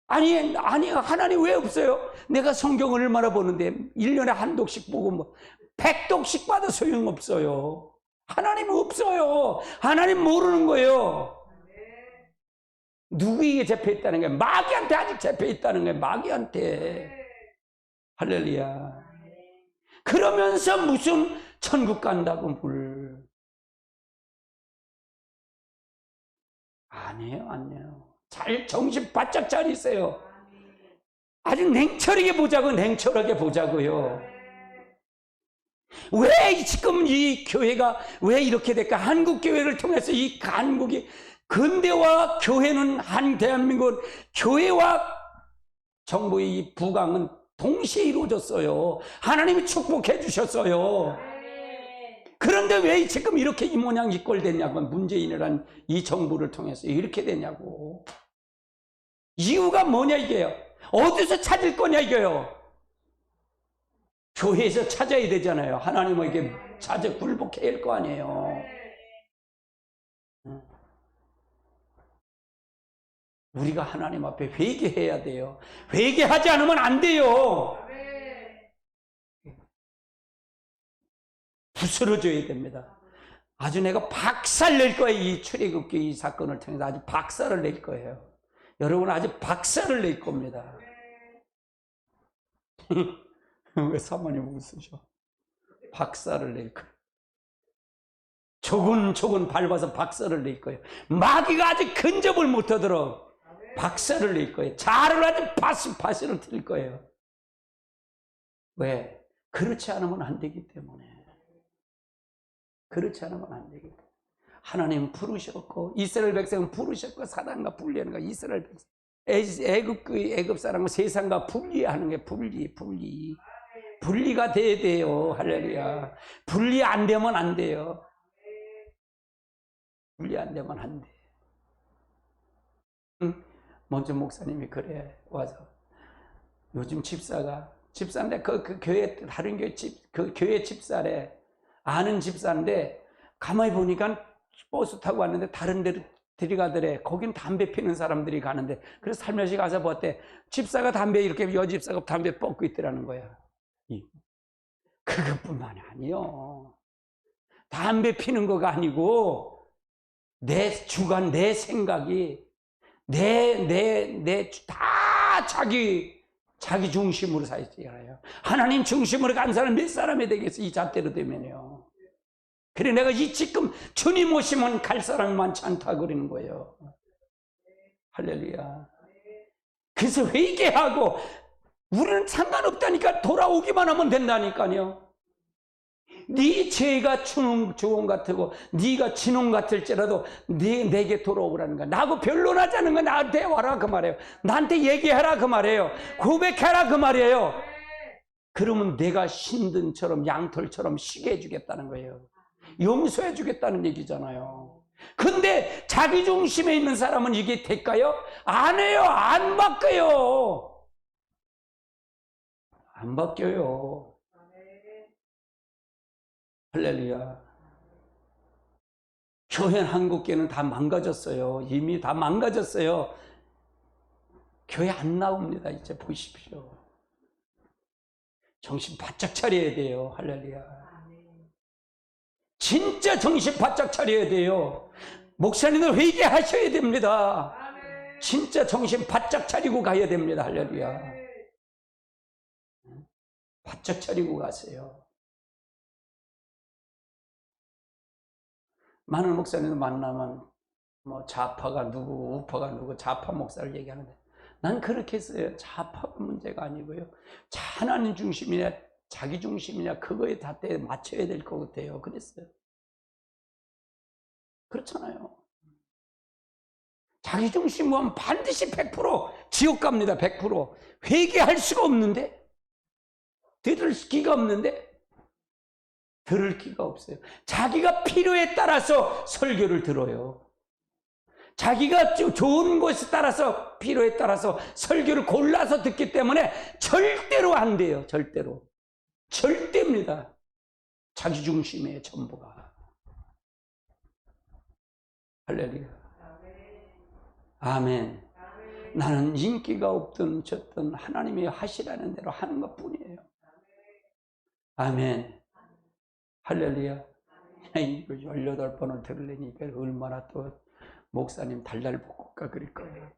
아니 하나님 왜 없어요? 내가 성경을 얼마나 보는데 1년에 한 독씩 보고 뭐 100독씩 봐도 소용없어요. 하나님 없어요. 하나님 모르는 거예요. 누구에게 잡혀있다는 거예요? 마귀한테 아직 잡혀있다는 거예요. 마귀한테. 할렐루야. 그러면서 무슨 천국 간다고 물. 아니에요. 잘 정신 바짝 차리세요. 아주 냉철하게 보자고요. 왜 지금 이 교회가 왜 이렇게 될까? 한국 교회를 통해서 이 한국이, 근대와 교회는 대한민국 교회와 정부의 이 부강은 동시에 이루어졌어요. 하나님이 축복해 주셨어요. 그런데 왜 지금 이렇게 이 모양 이 꼴 됐냐고. 문재인이란 이 정부를 통해서 이렇게 되냐고. 이유가 뭐냐 이게요. 어디서 찾을 거냐 이게요. 교회에서 찾아야 되잖아요. 하나님에게 찾아 굴복해야 할 거 아니에요. 우리가 하나님 앞에 회개해야 돼요. 회개하지 않으면 안 돼요. 부스러져야 됩니다. 아주 내가 박살 낼 거예요. 이 출애굽기 이 사건을 통해서 아주 박살을 낼 거예요. 여러분 아주 박살을 낼 겁니다. 왜 사모님 웃으셔? 박살을 낼 거예요. 조근조근 밟아서 박살을 낼 거예요. 마귀가 아직 근접을 못하도록 박살을 낼 거예요. 자를 아주 파스를 틀 거예요. 왜? 그렇지 않으면 안 되기 때문에. 그렇지 않으면 안 되기 때문에. 하나님 부르셨고, 이스라엘 백성은 부르셨고, 사단과 분리하는 거, 이스라엘 백성. 애굽 사람은 세상과 분리하는 게 분리가 돼야 돼요. 할렐루야. 분리 안 되면 안 돼요. 분리 안 되면 안 돼. 응? 먼저 목사님이 그래 와서 요즘 집사인데 그 교회 다른 교회 집사래. 아는 집사인데 가만히 보니까 버스 타고 왔는데 다른 데로 들어가더래. 거긴 담배 피는 사람들이 가는데, 그래서 살며시 가서 봤대. 집사가 담배 이렇게, 여집사가 담배 뻗고 있더라는 거야. 그것뿐만이 아니요. 담배 피는 거가 아니고 내 주관, 내 생각이 다 자기 중심으로 살잖아요. 하나님 중심으로 간 사람 몇 사람이 되겠어, 이 잣대로 되면요. 그래, 내가 지금 주님 오시면 갈 사람이 많지 않다 그러는 거예요. 할렐루야. 그래서 회개하고, 우리는 상관없다니까. 돌아오기만 하면 된다니까요. 네 죄가 주홍 같고 네가 진홍 같을지라도 내게 돌아오라는 거야. 나하고 변론하자는 거. 나한테 와라 그 말이에요. 나한테 얘기하라 그 말이에요. 고백하라 그 말이에요. 그러면 내가 신든처럼 양털처럼 쉬게 해주겠다는 거예요. 용서해 주겠다는 얘기잖아요. 근데 자기 중심에 있는 사람은 이게 될까요? 안 해요. 안 바뀌어요. 안 바뀌어요. 할렐루야. 교회 한국교회는 다 망가졌어요. 이미 다 망가졌어요. 교회 안 나옵니다. 이제 보십시오. 정신 바짝 차려야 돼요. 할렐루야. 진짜 정신 바짝 차려야 돼요. 목사님들 회개하셔야 됩니다. 진짜 정신 바짝 차리고 가야 됩니다. 할렐루야. 바짝 차리고 가세요. 많은 목사님들 만나면 뭐 좌파가 누구, 우파가 누구, 좌파 목사를 얘기하는데, 난 그렇게 했어요. 좌파가 문제가 아니고요. 하나님 중심이냐 자기 중심이냐 그거에 다 맞춰야 될 것 같아요. 그랬어요. 그렇잖아요. 자기 중심은 반드시 100% 지옥 갑니다. 100%. 회개할 수가 없는데, 들을 기가 없는데, 들을 기가 없어요. 자기가 필요에 따라서 설교를 들어요. 자기가 좋은 것에 따라서, 필요에 따라서 설교를 골라서 듣기 때문에 절대로 안 돼요. 절대입니다. 자기 중심의 전부가. 할렐루야. 아멘. 나는 인기가 없든 좋든 하나님이 하시라는 대로 하는 것 뿐이에요. 아멘. 할렐루야. 이거 18번을 들으려니까 얼마나 또 목사님 달달 볶을까 그럴 거예요.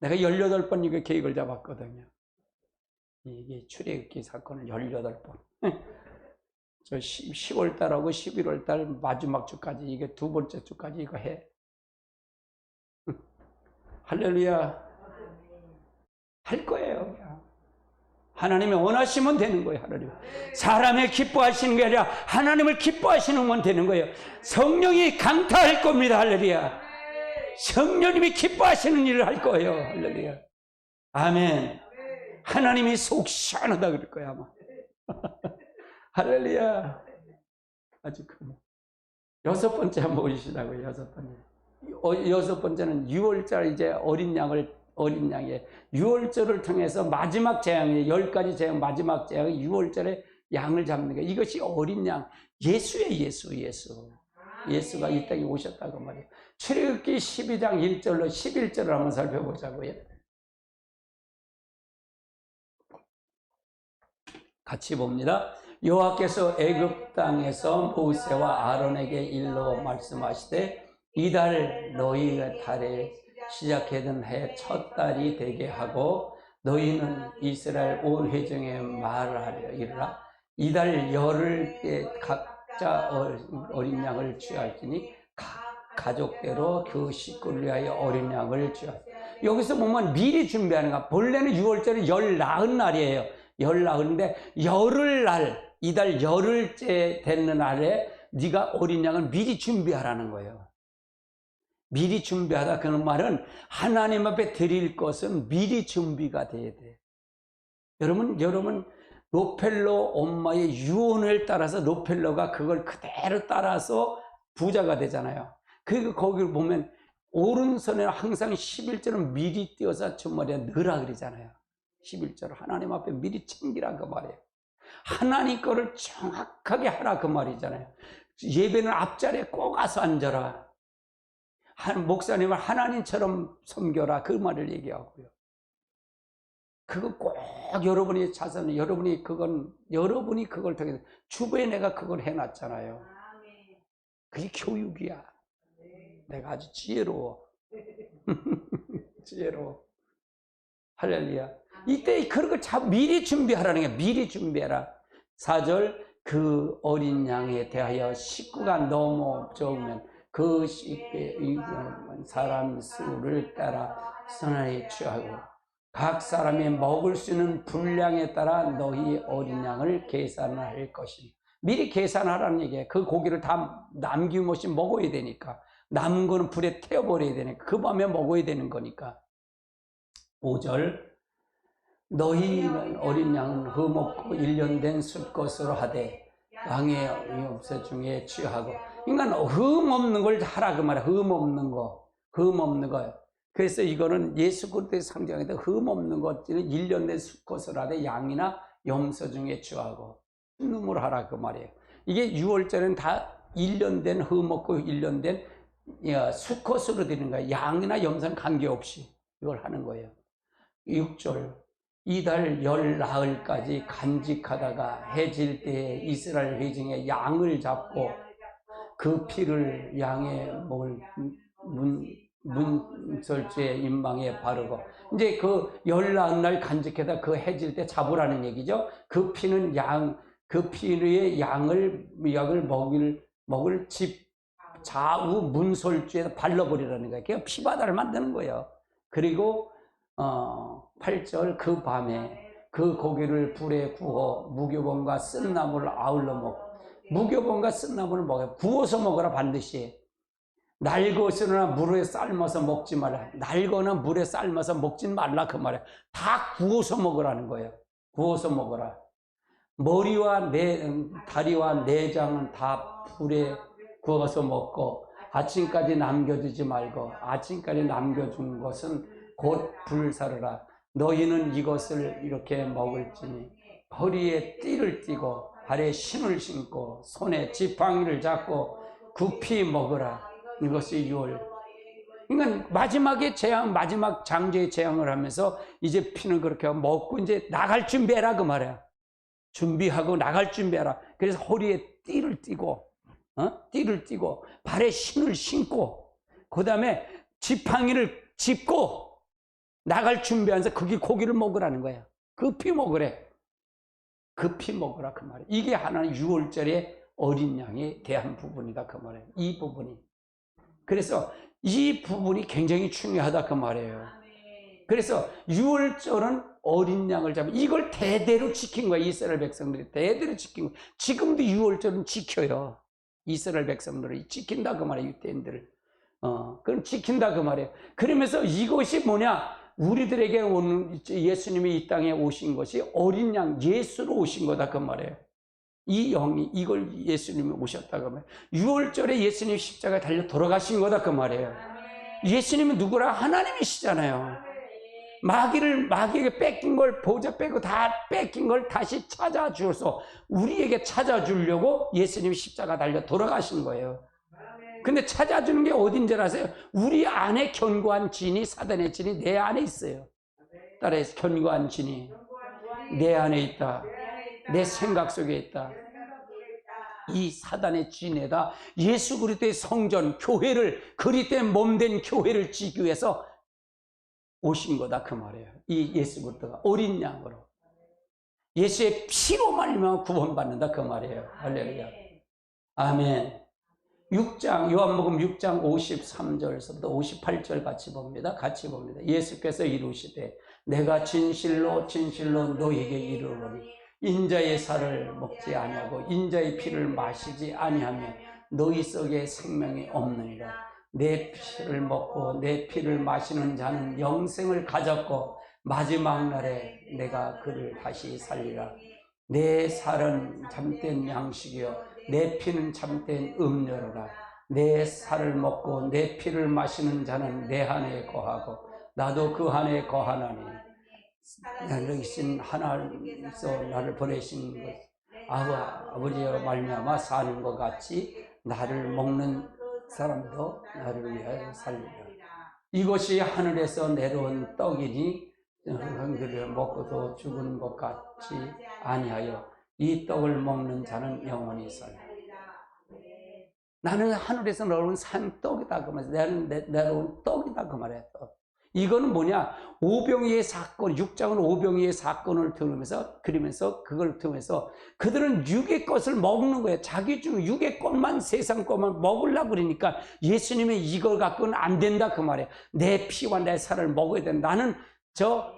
내가 18번 이거 계획을 잡았거든요. 이게 출애굽기 사건을 18번. 저 10월 달하고 11월 달 마지막 주까지, 이게 두 번째 주까지 이거 해. 할렐루야. 할 거예요. 그냥. 하나님이 원하시면 되는 거예요. 하나님. 사람을 기뻐하시는 게 아니라 하나님을 기뻐하시는 건 되는 거예요. 성령이 강타할 겁니다. 할렐루야. 성령님이 기뻐하시는 일을 할 거예요. 할렐루야. 아멘. 하나님이 속 시원하다 그럴 거야 아마. 할렐루야. 아주 큰. 6번째 한번 보시라고요. 6번째. 6번째는 6월절 이제 어린 양의 6월절을 통해서 마지막 재앙이 10가지 재앙 마지막 재앙이 6월절에 양을 잡는 거예요. 이것이 어린 양, 예수예요. 예수가 이 땅에 오셨다고 말이에요. 출애굽기 12장 1절로 11절을 한번 살펴보자고요. 같이 봅니다. 여호와께서 애굽 땅에서 모세와 아론에게 일러 말씀하시되 이달 너희의 달에 시작하던 해 첫 달이 되게 하고 너희는 이스라엘 온 회중에 말하려 이르라. 이달 열흘 각자 어린 양을 취할지니 가족대로 그 식구를 위하여 어린 양을 취할. 여기서 보면 미리 준비하는 거야. 본래는 6월절은 열 나은 날이에요. 열 나은데 열흘날, 이달 열흘째 되는 날에 네가 어린 양을 미리 준비하라는 거예요. 미리 준비하다 그런 말은 하나님 앞에 드릴 것은 미리 준비가 돼야 돼. 여러분 로펠러 엄마의 유언을 따라서 로펠러가 그걸 그대로 따라서 부자가 되잖아요. 그리고 거기를 보면 오른손에 항상 11절은 미리 띄어서 주머니에 넣으라 그러잖아요. 11절 하나님 앞에 미리 챙기라 그 말이에요. 하나님 거를 정확하게 하라 그 말이잖아요. 예배는 앞자리에 꼭 와서 앉아라. 목사님을 하나님처럼 섬겨라 그 말을 얘기하고요. 그거 꼭 여러분이 자선, 여러분이 그걸 통해서 주부에 내가 그걸 해놨잖아요. 그게 교육이야. 내가 아주 지혜로워. 지혜로워. 할렐루야. 이때 그런 걸 미리 준비하라는 게 미리 준비해라. 4절 그 어린 양에 대하여 식구가 너무 적으면 그 사람 수를 따라 선하에 취하고 각 사람이 먹을 수 있는 분량에 따라 너희 어린 양을 계산할 것이니 미리 계산하라는 얘기예요. 그 고기를 다 남김없이 먹어야 되니까 남은 거는 불에 태워버려야 되니까 그 밤에 먹어야 되는 거니까. 5절 너희는 어린 양은 흠없고 1년 된 숫것으로 하되 양의 염소 중에 취하고 그러니까 흠없는 걸 하라 그 말이야. 흠없는 거. 그래서 이거는 예수 그리스도의 상징인데 흠없는 것들은 1년 된 숫것을 하되 양이나 염소 중에 취하고 순놈을 하라 그 말이에요. 이게 6월절에는 다 1년 된 흠없고 1년 된 수컷으로 드리는 거예요. 양이나 염소는 관계없이 이걸 하는 거예요. 6절 이달 열 나흘까지 간직하다가 해질 때에 이스라엘 회중에 양을 잡고 그 피를 양의 목을 문설주의 인방에 바르고 이제 그 열 나흘날 간직해다 그 해질 때 잡으라는 얘기죠. 그 피는 그 피의 약을 먹을 집 좌우 문설주에다 발라버리라는 거예요. 그냥 피바다를 만드는 거예요. 그리고 8절 그 밤에 그 고기를 불에 구워 무교본과 쓴나물을 아울러 먹고 무교본과 쓴나물을 먹어요. 구워서 먹어라 반드시. 날것이나 물에 삶아서 먹지 말라. 날거나 물에 삶아서 먹지 말라 그 말이에요. 다 구워서 먹으라는 거예요. 구워서 먹어라. 머리와 다리와 내장은 다 불에 구워서 먹고 아침까지 남겨두지 말고 아침까지 남겨준 것은 곧 불사르라. 너희는 이것을 이렇게 먹을지니 허리에 띠를 띠고 발에 신을 신고 손에 지팡이를 잡고 굽히 먹으라. 이것이 6월. 그러니까 마지막 장제의 재앙을 하면서 이제 피는 그렇게 먹고 이제 나갈 준비해라 그 말이야. 준비하고 나갈 준비해라. 그래서 허리에 띠를 띠고 발에 신을 신고 그 다음에 지팡이를 짚고 나갈 준비하면서 거기 고기를 먹으라는 거야. 급히 먹으래. 급히 먹으라 그 말이야. 이게 하나는 6월절의 어린 양에 대한 부분이다 그 말이에요. 이 부분이. 그래서 이 부분이 굉장히 중요하다 그 말이에요. 그래서 6월절은 어린 양을 잡으면 이걸 대대로 지킨 거야. 이스라엘 백성들이 대대로 지킨 거야. 지금도 6월절은 지켜요. 이스라엘 백성들이 지킨다 그 말이에요. 유대인들을. 그럼 지킨다 그 말이에요. 그러면서 이것이 뭐냐? 우리들에게 오는 예수님이 이 땅에 오신 것이 어린 양 예수로 오신 거다 그 말이에요. 이걸 예수님이 오셨다고 하면 6월절에 예수님 십자가에 달려 돌아가신 거다 그 말이에요. 예수님은 누구라? 하나님이시잖아요. 마귀에게 뺏긴 걸 보좌 빼고 다 뺏긴 걸 다시 찾아주어서 우리에게 찾아주려고 예수님이 십자가 달려 돌아가신 거예요. 근데 찾아주는 게 어딘지 아세요? 우리 안에 견고한 진이, 사단의 진이 내 안에 있어요. 따라서 견고한 진이 내 안에 있다. 내 생각 속에 있다. 이 사단의 진에다 예수 그리스도의 성전, 교회를, 그리스도의 몸된 교회를 지기 위해서 오신 거다 그 말이에요. 이 예수 그리스도가 어린 양으로 예수의 피로 말미암아 구원받는다 그 말이에요. 할렐루야. 아멘. 6장, 요한복음 6장 53절에서부터 58절 같이 봅니다. 같이 봅니다. 예수께서 이루시되 내가 진실로 진실로 너희에게 이르노니 인자의 살을 먹지 아니하고 인자의 피를 마시지 아니하면 너희 속에 생명이 없느니라. 내 피를 먹고 내 피를 마시는 자는 영생을 가졌고 마지막 날에 내가 그를 다시 살리라. 내 살은 참된 양식이요 내 피는 참된 음료로라. 내 살을 먹고 내 피를 마시는 자는 내 안에 거하고 나도 그 안에 거하나니 나를 이신 하나님께서 나를 보내신 것 아버지여 말미암아 사는 것 같이 나를 먹는 사람도 나를 위하여 살리라. 이것이 하늘에서 내려온 떡이니 형들을 먹고도 죽은 것 같지 아니하여 이 떡을 먹는 자는 영원히 살리라. 나는 하늘에서 내려온 산 떡이다 그 말이야. 나는 내려온 떡이다 그 말이야. 이거는 뭐냐? 오병이의 사건, 6장은 오병이의 사건을 그리면서 그걸 통해서 그들은 육의 것을 먹는 거예요. 자기 중 육의 것만 세상 것만 먹으려고 그러니까 예수님이 이걸 갖고는 안 된다 그 말이에요. 내 피와 내 살을 먹어야 된다. 나는 저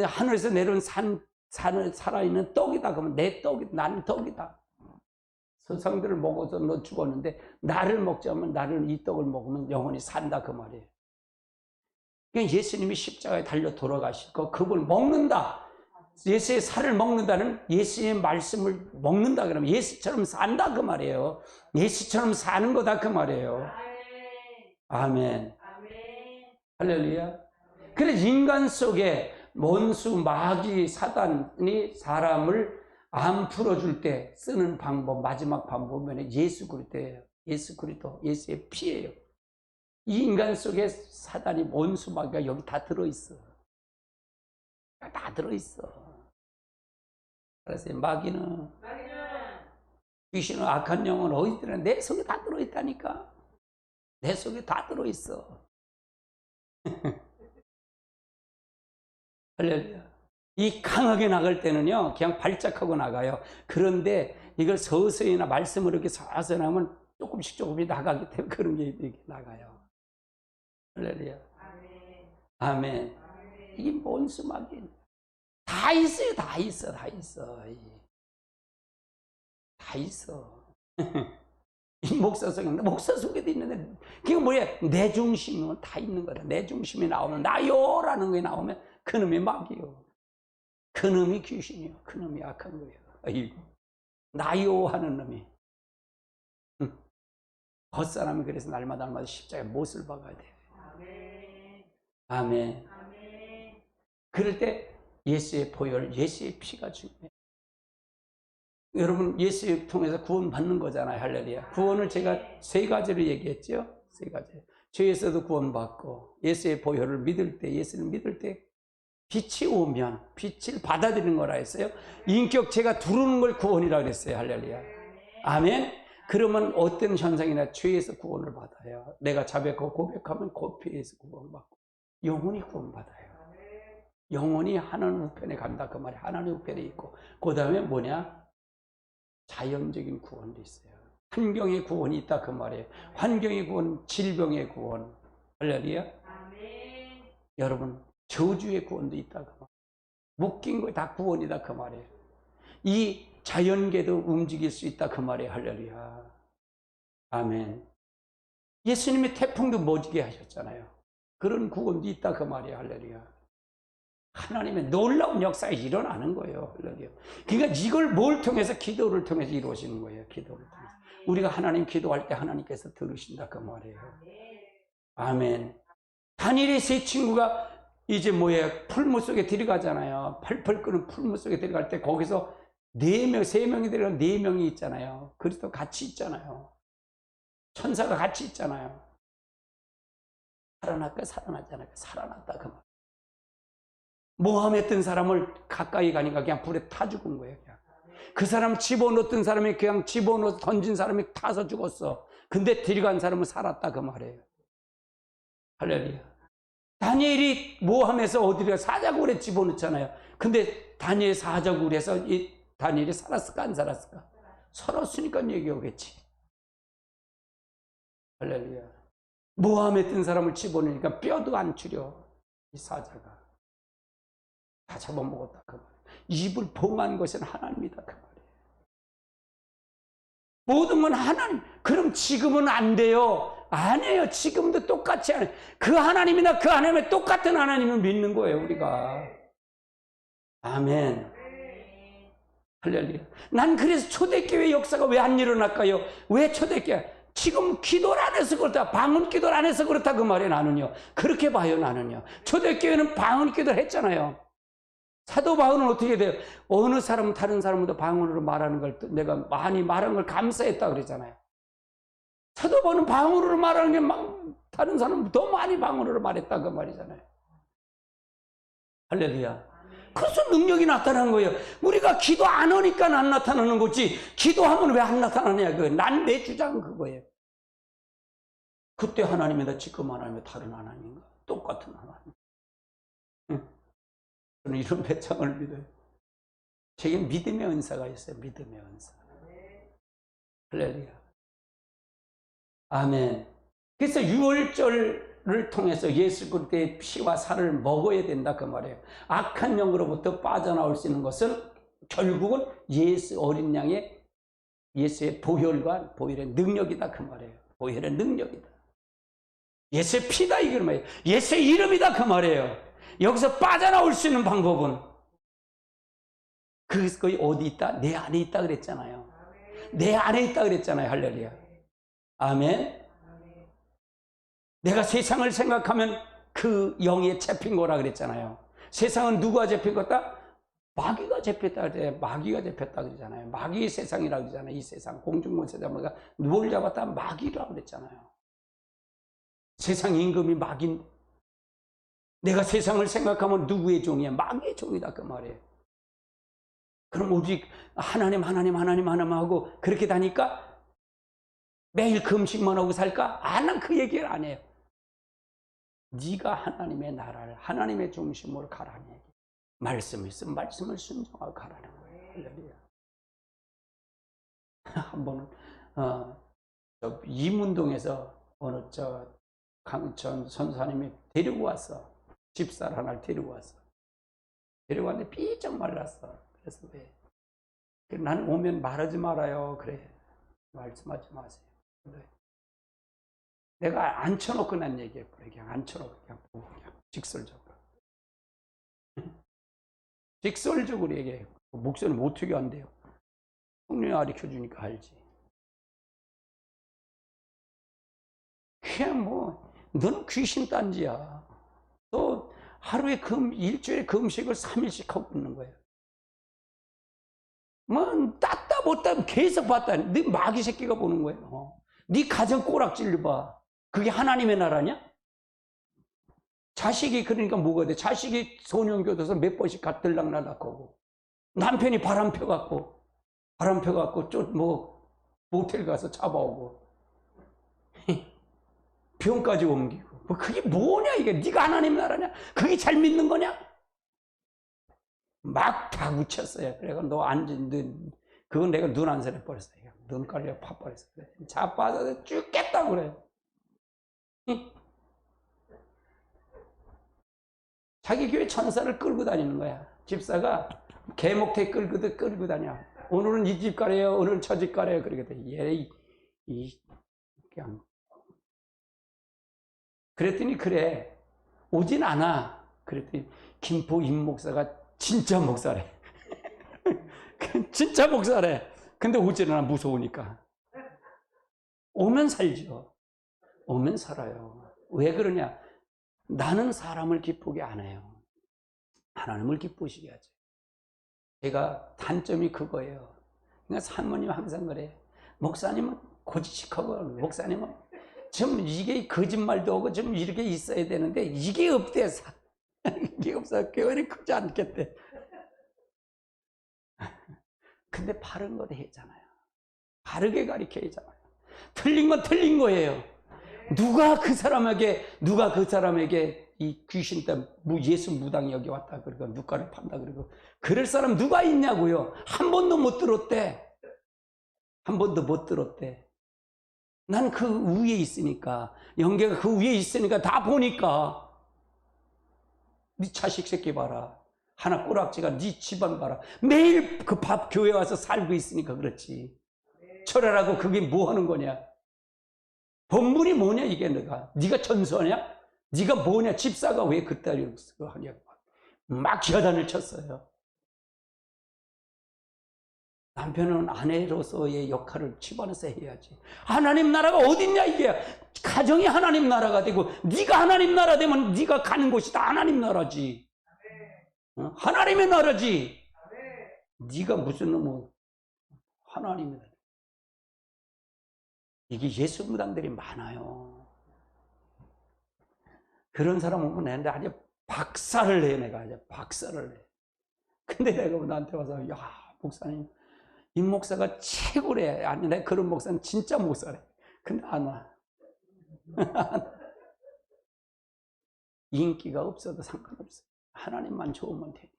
하늘에서 내려온 살아있는 떡이다 그러면 내 떡이다. 나는 떡이다. 서상들을 먹어서 너 죽었는데 나를 먹자면 나를 이 떡을 먹으면 영원히 산다 그 말이에요. 그러니까 예수님이 십자가에 달려 돌아가시고 그걸 먹는다. 예수의 살을 먹는다는 예수의 말씀을 먹는다 그러면 예수처럼 산다 그 말이에요. 예수처럼 사는 거다 그 말이에요. 아멘. 할렐루야. 그래서 인간 속에 원수, 마귀, 사단이 사람을 안 풀어줄 때 쓰는 방법, 마지막 방법은 예수 그리스도예요. 예수 그리스도, 예수의 피예요. 이 인간 속에 사단이 원수, 마귀가 여기 다 들어있어. 다 들어있어. 그래서 마귀는 귀신은 악한 영은 어디들은 내 속에 다 들어있다니까. 내 속에 다 들어있어. 할렐루야. 이 강하게 나갈 때는요, 그냥 발작하고 나가요. 그런데 이걸 서서히나 말씀으로 이렇게 서서히 하면 조금씩 나가기 때문에 그런 게 이렇게 나가요. 할렐루야. 아멘. 이게 뭔 수막이 다 있어요. 다 있어. 다 있어. 다 있어. 이 목사 속에도 있는데 그게 뭐야? 내 중심은 다 있는 거다. 내 중심이 나오면 나요라는 게 나오면 그놈이 마귀요. 그놈이 귀신이요. 그놈이 악한 거예요. 아이고. 나요 하는 놈이. 겉사람이 그래서 날마다 십자가에 못을 박아야 돼요. 아멘. 그럴 때 예수의 보혈, 예수의 피가 중요해요. 여러분 예수를 통해서 구원 받는 거잖아요. 할렐루야. 구원을 제가 세 가지로 얘기했죠. 세 가지. 죄에서도 구원받고 예수의 보혈을 믿을 때, 예수를 믿을 때 빛이 오면 빛을 받아들이는 거라 했어요. 인격체가 들어오는 걸 구원이라고 그랬어요. 할렐루야. 아멘. 그러면 어떤 현상이나 죄에서 구원을 받아요. 내가 자백하고 고백하면 그 피에서 구원받고 영원히 구원받아요. 영원히 하나님 우편에 간다 그 말이 하나님 우편에 있고 그 다음에 뭐냐? 자연적인 구원도 있어요. 환경의 구원이 있다 그 말이에요. 환경의 구원, 질병의 구원. 할렐루야. 여러분 저주의 구원도 있다 그 말이에요. 묶인 거 다 구원이다 그 말이에요. 이 자연계도 움직일 수 있다 그 말이에요. 할렐루야. 아멘. 예수님이 태풍도 멎게 하셨잖아요. 그런 구원도 있다 그 말이에요. 할렐루야. 하나님의 놀라운 역사가 일어나는 거예요. 할렐루야. 그러니까 이걸 뭘 통해서? 기도를 통해서 이루어지는 거예요. 기도를 통해서. 우리가 하나님 기도할 때 하나님께서 들으신다 그 말이에요. 아멘. 다니엘의 세 친구가 이제 풀무 속에 들어가잖아요. 펄펄 끓는 풀무 속에 들어갈 때 거기서 세 명이 들어가면 4명이 있잖아요. 그리스도 같이 있잖아요. 천사가 같이 있잖아요. 살아날까 살아나지 않을까? 살아났다 그 말. 모함했던 사람을 가까이 가니까 그냥 불에 타 죽은 거예요. 그냥. 그 사람 집어넣었던 사람이 그냥 집어넣어서 던진 사람이 타서 죽었어. 근데 들어간 사람은 살았다 그 말이에요. 할렐루야. 다니엘이 모함해서 어디를 사자굴에 집어넣잖아요. 근데 다니엘 사자굴에서 이 다니엘이 살았을까 안 살았을까? 살았으니까 얘기하겠지. 할렐루야. 모함에 든 사람을 집어넣으니까 뼈도 안 추려. 이 사자가 다 잡아먹었다 그 말이에요. 입을 봉한 것은 하나님이다 그 말이에요. 모든 건 하나님. 그럼 지금은 안 돼요. 안 해요. 지금도 똑같이 안 해요. 그 하나님이나 그 하나님의 똑같은 하나님을 믿는 거예요 우리가. 아멘. 할렐루야. 난 그래서 초대교회 역사가 왜 안 일어날까요? 왜 초대교회? 지금 기도를 안 해서 그렇다. 방언 기도를 안 해서 그렇다 그 말이에요 나는요. 그렇게 봐요 나는요. 초대교회는 방언 기도를 했잖아요. 사도 바울은 어떻게 돼요? 어느 사람은 다른 사람보다 방언으로 말하는 걸 내가 많이 말한 걸 감사했다 그랬잖아요. 사도 바울은 방언으로 말하는 게 다른 사람은 더 많이 방언으로 말했다 그 말이잖아요. 할렐루야. 그래서 능력이 나타나는 거예요. 우리가 기도 안 하니까 안 나타나는 거지. 기도하면 왜 안 나타나냐. 난 내 주장은 그거예요. 그때 하나님이다 지금 하나님이 다른 하나님인가? 똑같은 하나님. 저는 이런 배짱을 믿어요. 제게 믿음의 은사가 있어요. 믿음의 은사. 할렐루야. 아멘. 그래서 유월절을 통해서 예수 그리스도의 피와 살을 먹어야 된다 그 말이에요. 악한 영으로부터 빠져나올 수 있는 것은 결국은 예수 어린 양의 예수의 보혈의 능력이다 그 말이에요. 보혈의 능력이다. 예수의 피다 이게 말이에요. 예수의 이름이다 그 말이에요. 여기서 빠져나올 수 있는 방법은 그게 어디 있다? 내 안에 있다 그랬잖아요. 내 안에 있다 그랬잖아요. 할렐루야. 아멘. 내가 세상을 생각하면 그 영에 잡힌 거라 그랬잖아요. 세상은 누가 잡힌 거다? 마귀가 잡혔다 그래. 마귀가 잡혔다 그러잖아요. 마귀의 세상이라 그러잖아요. 이 세상 공중권 세상을 누굴 잡았다? 마귀라고 그랬잖아요. 세상 임금이 마귀. 내가 세상을 생각하면 누구의 종이야? 마귀의 종이다 그 말이에요. 그럼 오직 하나님 하고 그렇게 다니까 매일 금식만 하고 살까? 난 그 얘기를 안 해요. 네가 하나님의 나라를 하나님의 중심으로 가라는 얘기. 말씀이 있으면 말씀을 순종하고 가라는 거예요. 할렐루야. 한 번은 이문동에서 어느 강천 선사님이 데리고 왔어. 집사를 하나를 데리고 왔어. 데리고 왔는데 삐쩍 말랐어. 그래서 왜? 나는 오면 말하지 말아요. 그래. 말씀하지 마세요. 근데 내가 앉혀놓고 난 얘기했거든. 그냥 앉혀놓고 그냥 직설적으로. 직설적으로 얘기했고 목사님 어떻게 한대요? 성령이 가르쳐주니까 알지. 그냥 너는 귀신 딴지야. 너 하루에 일주일에 금식을 3일씩 하고 있는 거예요. 땄다 못다 계속 봤다. 네 마귀 새끼가 보는 거예요. 네 가정 꼬락질을 봐. 그게 하나님의 나라냐? 자식이 그러니까 뭐가 돼? 자식이 소년교도소 몇 번씩 들락날락하고 남편이 바람 펴갖고 모텔 가서 잡아오고 병까지 옮기고 그게 뭐냐 이게? 네가 하나님 나라냐? 그게 잘 믿는 거냐? 막 다 웃쳤어요. 그래가 그건 내가 눈 안 살려 버렸어요. 눈깔려 파버렸어요. 자빠져서 죽겠다고 그래. 자기 교회 천사를 끌고 다니는 거야. 집사가 개목태 끌고 다녀. 오늘은 이 집 가래요. 오늘은 저 집 가래요. 그러거든. 그냥. 그랬더니 그래. 오진 않아. 그랬더니 김포 임 목사가 진짜 목사래. 진짜 목사래. 근데 오지는 않아. 무서우니까. 오면 살죠. 오면 살아요. 왜 그러냐? 나는 사람을 기쁘게 안 해요. 하나님을 기쁘시게 하죠. 제가 단점이 그거예요. 그러니까 사모님 항상 그래. 목사님은 고지식하고 목사님은 좀 이게 거짓말도 하고 좀 이렇게 있어야 되는데 이게 없대. 이게 없어. 교회는 크지 않겠대. 근데 바른 거 되잖아요. 바르게 가르쳐야잖아요. 틀린 건 틀린 거예요. 누가 그 사람에게 이 귀신 때문에 예수 무당이 여기 왔다 그러고 누가를 판다 그러고 그럴 사람 누가 있냐고요. 한 번도 못 들었대. 난 그 위에 있으니까, 영계가 그 위에 있으니까 다 보니까. 네 자식 새끼 봐라. 하나 꼬락지가 네 집안 봐라. 매일 그 밥 교회 와서 살고 있으니까 그렇지. 철회라고 그게 뭐 하는 거냐? 본분이 뭐냐 이게 네가 전수하냐? 네가 뭐냐? 집사가 왜 그따위로 하냐고 막 기어단을 쳤어요. 남편은 아내로서의 역할을 집안에서 해야지. 하나님 나라가 어딨냐 이게. 가정이 하나님 나라가 되고 네가 하나님 나라 되면 네가 가는 곳이 다 하나님 나라지. 하나님의 나라지. 네가 무슨 놈의 하나님의 나라. 이게 예수 무당들이 많아요. 그런 사람 오면 내한테 아주 박살을 내. 내가 아주 박살을 내. 근데 내가 나한테 와서 야 목사님 이 목사가 최고래. 아니 내가 그런 목사는 진짜 목사래. 근데 안 와. 인기가 없어도 상관없어. 하나님만 좋으면 되니까.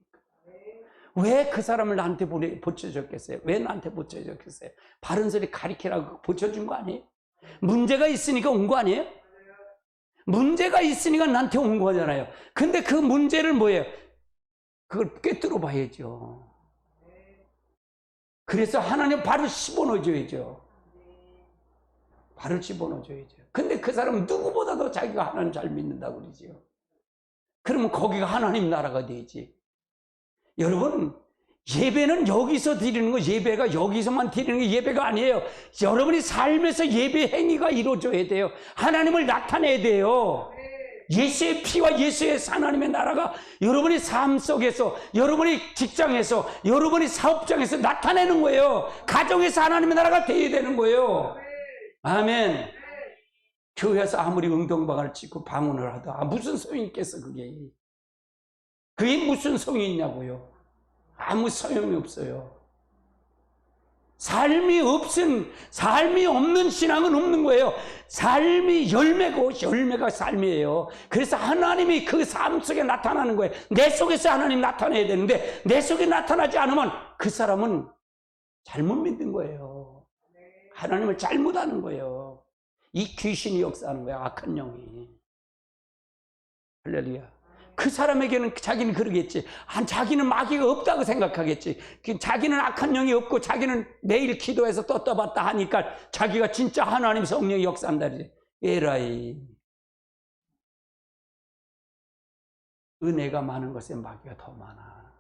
왜 그 사람을 나한테 붙여줬겠어요? 왜 나한테 붙여줬겠어요? 바른 소리 가리키라고 붙여준 거 아니에요? 문제가 있으니까 온 거 아니에요? 문제가 있으니까 나한테 온 거잖아요. 근데 그 문제를 뭐예요? 그걸 꿰뚫어 봐야죠. 그래서 하나님 발을 집어넣어줘야죠. 발을 집어넣어줘야죠. 근데 그 사람은 누구보다도 자기가 하나님 잘 믿는다고 그러죠. 그러면 거기가 하나님 나라가 되지. 여러분, 예배는 여기서 드리는 거, 예배가 여기서만 드리는 게 예배가 아니에요. 여러분이 삶에서 예배 행위가 이루어져야 돼요. 하나님을 나타내야 돼요. 예수의 피와 예수의 하나님의 나라가 여러분의 삶 속에서, 여러분의 직장에서, 여러분의 사업장에서 나타내는 거예요. 가정에서 하나님의 나라가 되어야 되는 거예요. 아멘. 교회에서 아무리 응동방을 찍고 방언을 하다 무슨 소용이 있겠어 그게. 그게 무슨 소용이 있냐고요. 아무 소용이 없어요. 삶이 없는 신앙은 없는 거예요. 삶이 열매고 열매가 삶이에요. 그래서 하나님이 그 삶 속에 나타나는 거예요. 내 속에서 하나님 나타내야 되는데 내 속에 나타나지 않으면 그 사람은 잘못 믿는 거예요. 하나님을 잘못하는 거예요. 이 귀신이 역사하는 거예요. 악한 영이. 할렐루야. 그 사람에게는 자기는 그러겠지. 자기는 마귀가 없다고 생각하겠지. 자기는 악한 영이 없고 자기는 매일 기도해서 떴다봤다 하니까 자기가 진짜 하나님 성령이 역사한다. 에라이. 은혜가 많은 것에 마귀가 더 많아.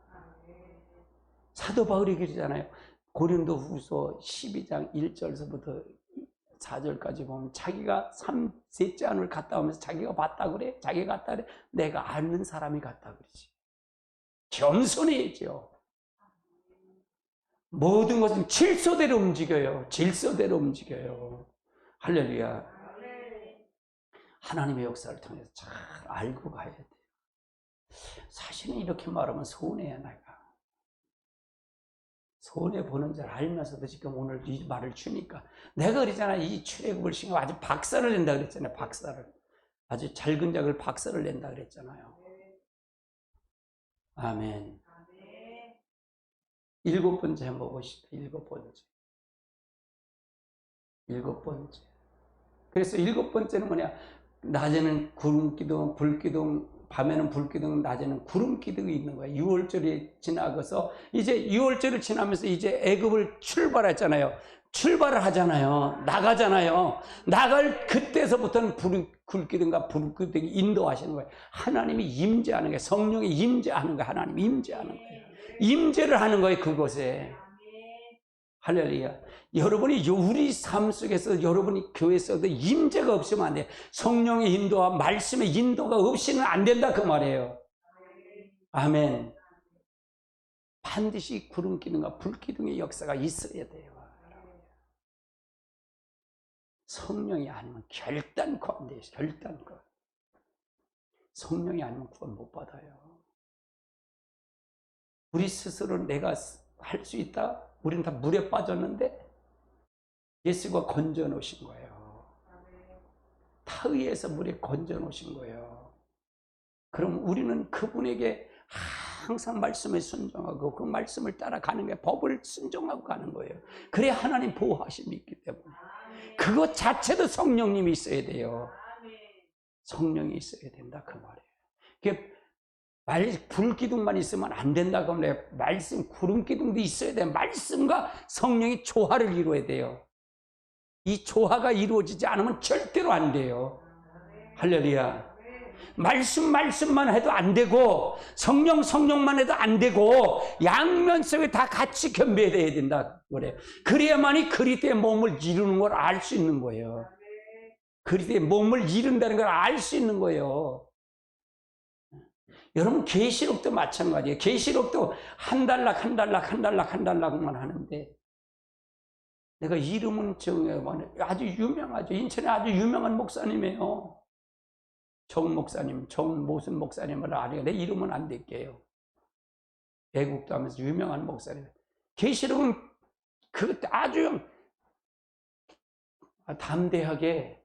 사도 바울이 그러잖아요. 고린도 후서 12장 1절서부터 4절까지 보면 자기가 셋째 안을 갔다 오면서 자기가 봤다 그래? 자기가 갔다 그래? 내가 아는 사람이 갔다 그러지. 겸손해야죠. 모든 것은 질서대로 움직여요. 질서대로 움직여요. 할렐루야. 하나님의 역사를 통해서 잘 알고 가야 돼요. 사실은 이렇게 말하면 손해야 내가. 손해보는 줄 알면서도 지금 오늘 이 말을 주니까 내가 그랬잖아. 이 출애굽을 신고 아주 박살을 낸다 그랬잖아요. 박살을. 아주 잘근 작을 박살을 낸다 그랬잖아요. 아멘. 일곱 번째 한번 보시다. 일곱 번째. 그래서 일곱 번째는 뭐냐? 낮에는 구름기둥, 불기둥, 밤에는 불기둥, 낮에는 구름기둥이 있는 거예요. 6월절이 지나가서 이제 6월절을 지나면서 이제 애굽을 출발했잖아요. 출발을 하잖아요. 나가잖아요. 나갈 그때서부터는 불기둥과 불기둥이 인도하시는 거예요. 하나님이 임재하는 거예요. 성령이 임재하는 거예요. 하나님이 임재하는 거예요. 임재를 하는 거예요. 그곳에. 할렐루야. 여러분이 우리 삶 속에서 여러분이 교회에서도 임재가 없으면 안 돼요. 성령의 인도와 말씀의 인도가 없이는 안 된다 그 말이에요. 아멘. 반드시 구름기둥과 불기둥의 역사가 있어야 돼요. 성령이 아니면 결단코 안 돼요. 결단코. 성령이 아니면 구원 못 받아요. 우리 스스로 내가 할 수 있다? 우리는 다 물에 빠졌는데 예수가 건져 놓으신 거예요. 타의에서 물에 건져 놓으신 거예요. 그럼 우리는 그분에게 항상 말씀에 순종하고 그 말씀을 따라가는 게 법을 순종하고 가는 거예요. 그래야 하나님 보호하심이 있기 때문에. 그것 자체도 성령님이 있어야 돼요. 성령이 있어야 된다 그 말이에요. 그게 불기둥만 있으면 안 된다고 하면 말씀, 구름기둥도 있어야 돼요. 말씀과 성령이 조화를 이루어야 돼요. 이 조화가 이루어지지 않으면 절대로 안 돼요. 할렐루야. 말씀만 해도 안 되고 성령만 해도 안 되고 양면 속에 다 같이 겸비해야 된다 그래요. 그래야만이 그리스도의 몸을 이루는 걸 알 수 있는 거예요. 그리스도의 몸을 이룬다는 걸 알 수 있는 거예요. 여러분 계시록도 마찬가지예요. 계시록도 한 단락만 하는데 내가 이름은 정해만 아주 유명하죠. 인천에 아주 유명한 목사님이에요. 정 목사님, 정 무슨 목사님을 아니요. 내 이름은 안 될게요. 애국도 하면서 유명한 목사님. 계시록은 그 아주 담대하게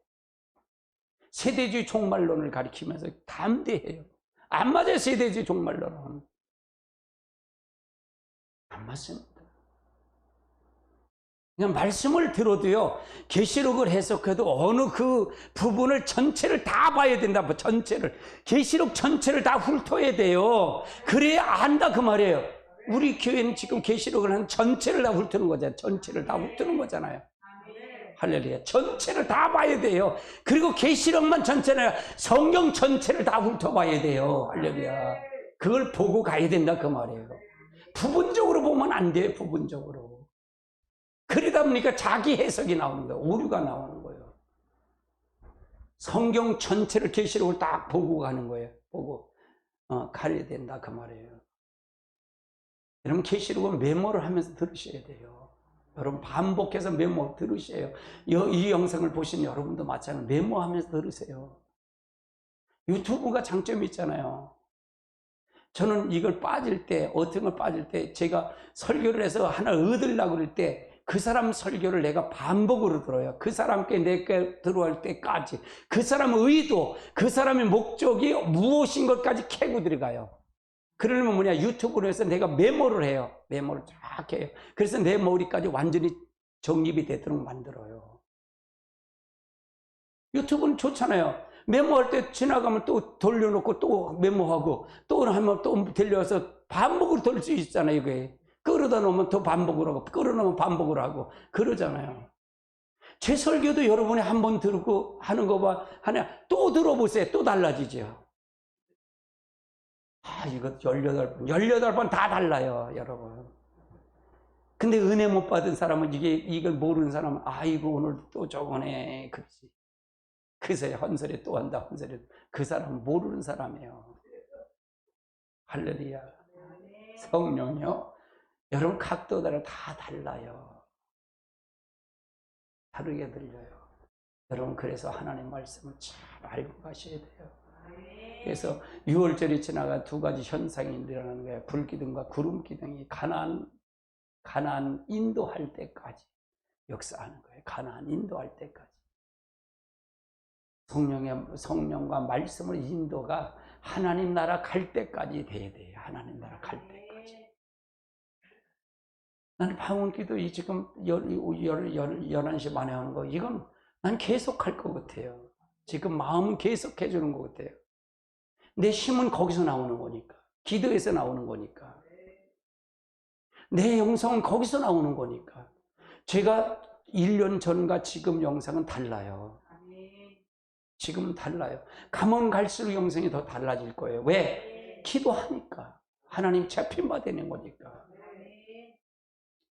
세대주의 종말론을 가리키면서 담대해요. 안 맞아요. 세대주의 종말론은 안 맞습니다. 그냥 말씀을 들어도요, 계시록을 해석해도 어느 그 부분을 전체를 다 봐야 된다. 전체를, 계시록 전체를 다 훑어야 돼요. 그래야 안다 그 말이에요. 우리 교회는 지금 계시록을 한 전체를 다 훑는 거잖아요. 전체를 다 훑는 거잖아요. 할렐루야. 전체를 다 봐야 돼요. 그리고 계시록만 전체는 아니라 성경 전체를 다 훑어봐야 돼요. 할렐루야. 그걸 보고 가야 된다 그 말이에요. 부분적으로 보면 안 돼요. 부분적으로. 그러다 보니까 자기 해석이 나오는 거예요. 오류가 나오는 거예요. 성경 전체를 계시록을 딱 보고 가는 거예요. 보고 가야 된다 그 말이에요. 여러분 계시록은 메모를 하면서 들으셔야 돼요. 여러분 반복해서 메모 들으셔요. 이 영상을 보신 여러분도 마찬가지로 메모하면서 들으세요. 유튜브가 장점이 있잖아요. 저는 이걸 빠질 때, 어떤 걸 빠질 때 제가 설교를 해서 하나 얻으려고 그럴 때 그 사람 설교를 내가 반복으로 들어요. 그 사람께 내게 들어갈 때까지. 그 사람의 의도, 그 사람의 목적이 무엇인 것까지 캐고 들어가요. 그러려면 뭐냐, 유튜브로 해서 내가 메모를 해요. 메모를 쫙 해요. 그래서 내 머리까지 완전히 정립이 되도록 만들어요. 유튜브는 좋잖아요. 메모할 때 지나가면 또 돌려놓고 또 메모하고 또 하면 또 들려서 반복으로 돌릴 수 있잖아요. 이게. 끌어다 놓으면 또 반복을 하고 끌어놓으면 반복을 하고 그러잖아요. 제 설교도 여러분이 한 번 들고 하는 거 봐 하냐 또 들어보세요. 또 달라지죠. 이거 18번 다 달라요, 여러분. 근데 은혜 못 받은 사람은 이걸 모르는 사람은 아이고 오늘 또 저거네. 그렇지. 그새 헌설에 또 한다. 헌설에 그 사람은 모르는 사람이에요. 할렐루야. 성령요. 여러분 각도대로 다 달라요. 다르게 들려요. 여러분 그래서 하나님 말씀을 잘 알고 가셔야 돼요. 그래서 6월절이 지나가 두 가지 현상이 일어나는 거예요. 불기둥과 구름기둥이 가나안 인도할 때까지 역사하는 거예요. 가나안 인도할 때까지. 성령과 말씀을 인도가 하나님 나라 갈 때까지 돼야 돼요. 하나님 나라 갈 때까지. 나는 방언기도 지금 11시 반에 하는 거, 이건 난 계속 할 것 같아요. 지금 마음은 계속 해주는 것 같아요. 내 힘은 거기서 나오는 거니까. 기도에서 나오는 거니까. 내 영성은 거기서 나오는 거니까. 제가 1년 전과 지금 영상은 달라요. 지금은 달라요. 가면 갈수록 영성이 더 달라질 거예요. 왜? 기도하니까. 하나님 잡힌바 되는 거니까.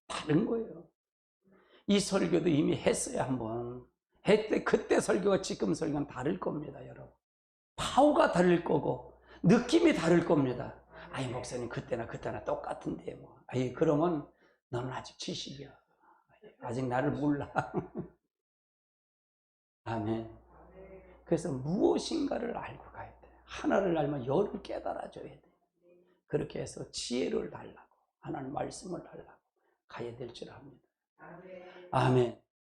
다른 거예요. 이 설교도 이미 했어요, 한번. 그때 설교와 지금 설교는 다를 겁니다, 여러분. 파워가 다를 거고, 느낌이 다를 겁니다. 아이, 목사님, 그때나 똑같은데, 뭐. 아이, 그러면 너는 아직 70이야. 아직 나를 몰라. 아멘. 그래서 무엇인가를 알고 가야 돼. 하나를 알면 열을 깨달아줘야 돼. 그렇게 해서 지혜를 달라고, 하나님 말씀을 달라고 가야 될 줄 압니다. 아멘.